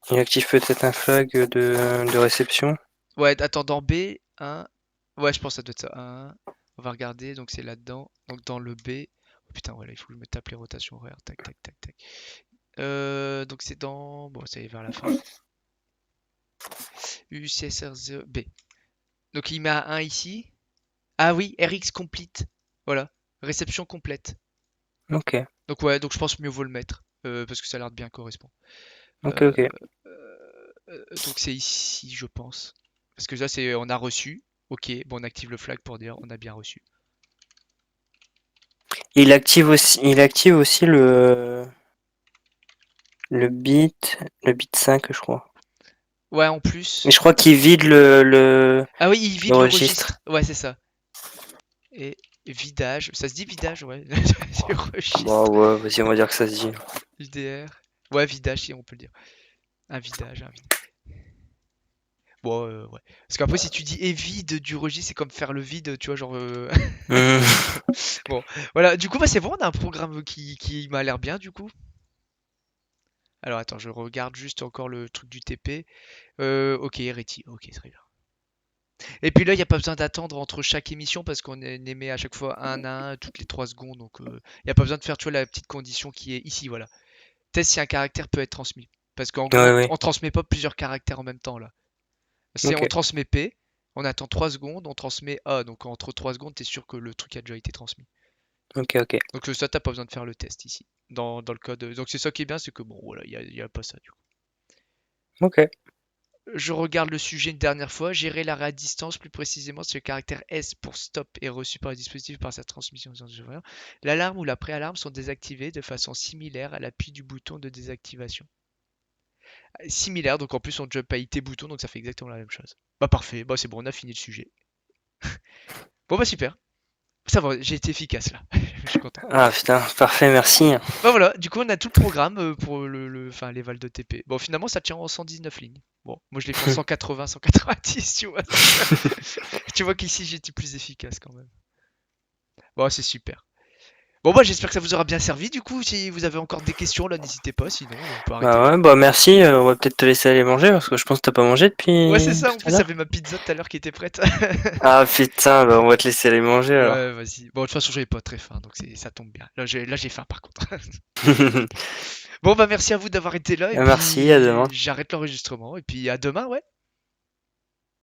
il active peut-être un flag de réception. Ouais, attends, dans B, 1. Ouais, je pense que ça doit être ça. 1. On va regarder, donc c'est là-dedans. Donc dans le B. Oh, putain, voilà, il faut que je me tape les rotations horaires. Tac, tac, tac, tac. Donc c'est dans. Bon, ça y est vers la fin. UCSR0B. Donc il met un 1 ici. Ah oui, RX complete. Voilà. Réception complète. Ok, Donc ouais, donc je pense mieux vaut le mettre. Parce que ça a l'air de bien correspondre. ok, Euh, ok. donc c'est ici, je pense. Parce que là, c'est on a reçu. Ok, bon, on active le flag pour dire on a bien reçu. Il active aussi le bit 5, je crois. Ouais, en Mais plus. je crois qu'il vide Ah oui, il le vide le registre. registre. Ouais, c'est ça. Et vidage. Ça se dit vidage, ouais. Du Bah registre. ouais, vas-y, on va dire que ça se dit. UDR. Ouais, vidage, si on peut le dire. Un vidage, un vidage. Bon, ouais. Parce qu'après, si tu dis et vide du registre, c'est comme faire le vide, tu vois, genre. Hmm. Bon, voilà. Du coup, bah, c'est bon, on a un programme qui m'a l'air bien, du coup. Alors, attends, je regarde juste encore le truc du TP. Ok, Reti. Ok, très bien. Et puis là, il n'y a pas besoin d'attendre entre chaque émission parce qu'on émet à chaque fois un à un toutes les 3 secondes. Donc, il n'y a pas besoin de faire, tu vois, la petite condition qui est ici, voilà. Test si un caractère peut être transmis. Parce qu'en gros, Ouais, ouais. on transmet pas plusieurs caractères en même temps, là. C'est Ok, on transmet P, on attend 3 secondes, on transmet A. Donc entre 3 secondes, t'es sûr que le truc a déjà été transmis. ok, ok. Donc ça, t'as pas besoin de faire le test ici, dans le code. Donc c'est ça qui est bien, c'est que bon, voilà, y a pas ça du coup. Ok. Je regarde le sujet une dernière fois. Gérer l'arrêt à distance, plus précisément, si le caractère S pour stop est reçu par le dispositif par sa transmission. L'alarme ou la préalarme sont désactivés de façon similaire à l'appui du bouton de désactivation. Similaire, donc en plus on jump à IT bouton, donc ça fait exactement la même chose. Bah parfait, bah c'est bon, on a fini le sujet. Bon bah super. Ça va, j'ai été efficace là. Je suis content. Ah putain, parfait, merci. Bah voilà, du coup on a tout le programme pour enfin, les vals de TP. Bon finalement ça tient en 119 lignes. Bon, moi je l'ai fait en 180, 190, tu vois. Tu vois qu'ici j'ai été plus efficace quand même. Bon, c'est super. Bon bah j'espère que ça vous aura bien servi du coup. Si vous avez encore des questions là, n'hésitez pas, sinon on peut arrêter Bah là. ouais, bah merci, on va peut-être te laisser aller manger parce que je pense que t'as pas mangé Ouais, c'est depuis ça, en tout à plus l'heure. j'avais ma pizza tout à l'heure qui était prête. Ah putain, bah on va te laisser aller manger alors. Ouais, vas-y. Bon, de toute façon, j'avais pas très faim, donc ça tombe bien. Là, j'ai faim par contre. Bon, bah merci à vous d'avoir été là, et Merci, à demain. puis j'arrête l'enregistrement, et puis à demain, ouais.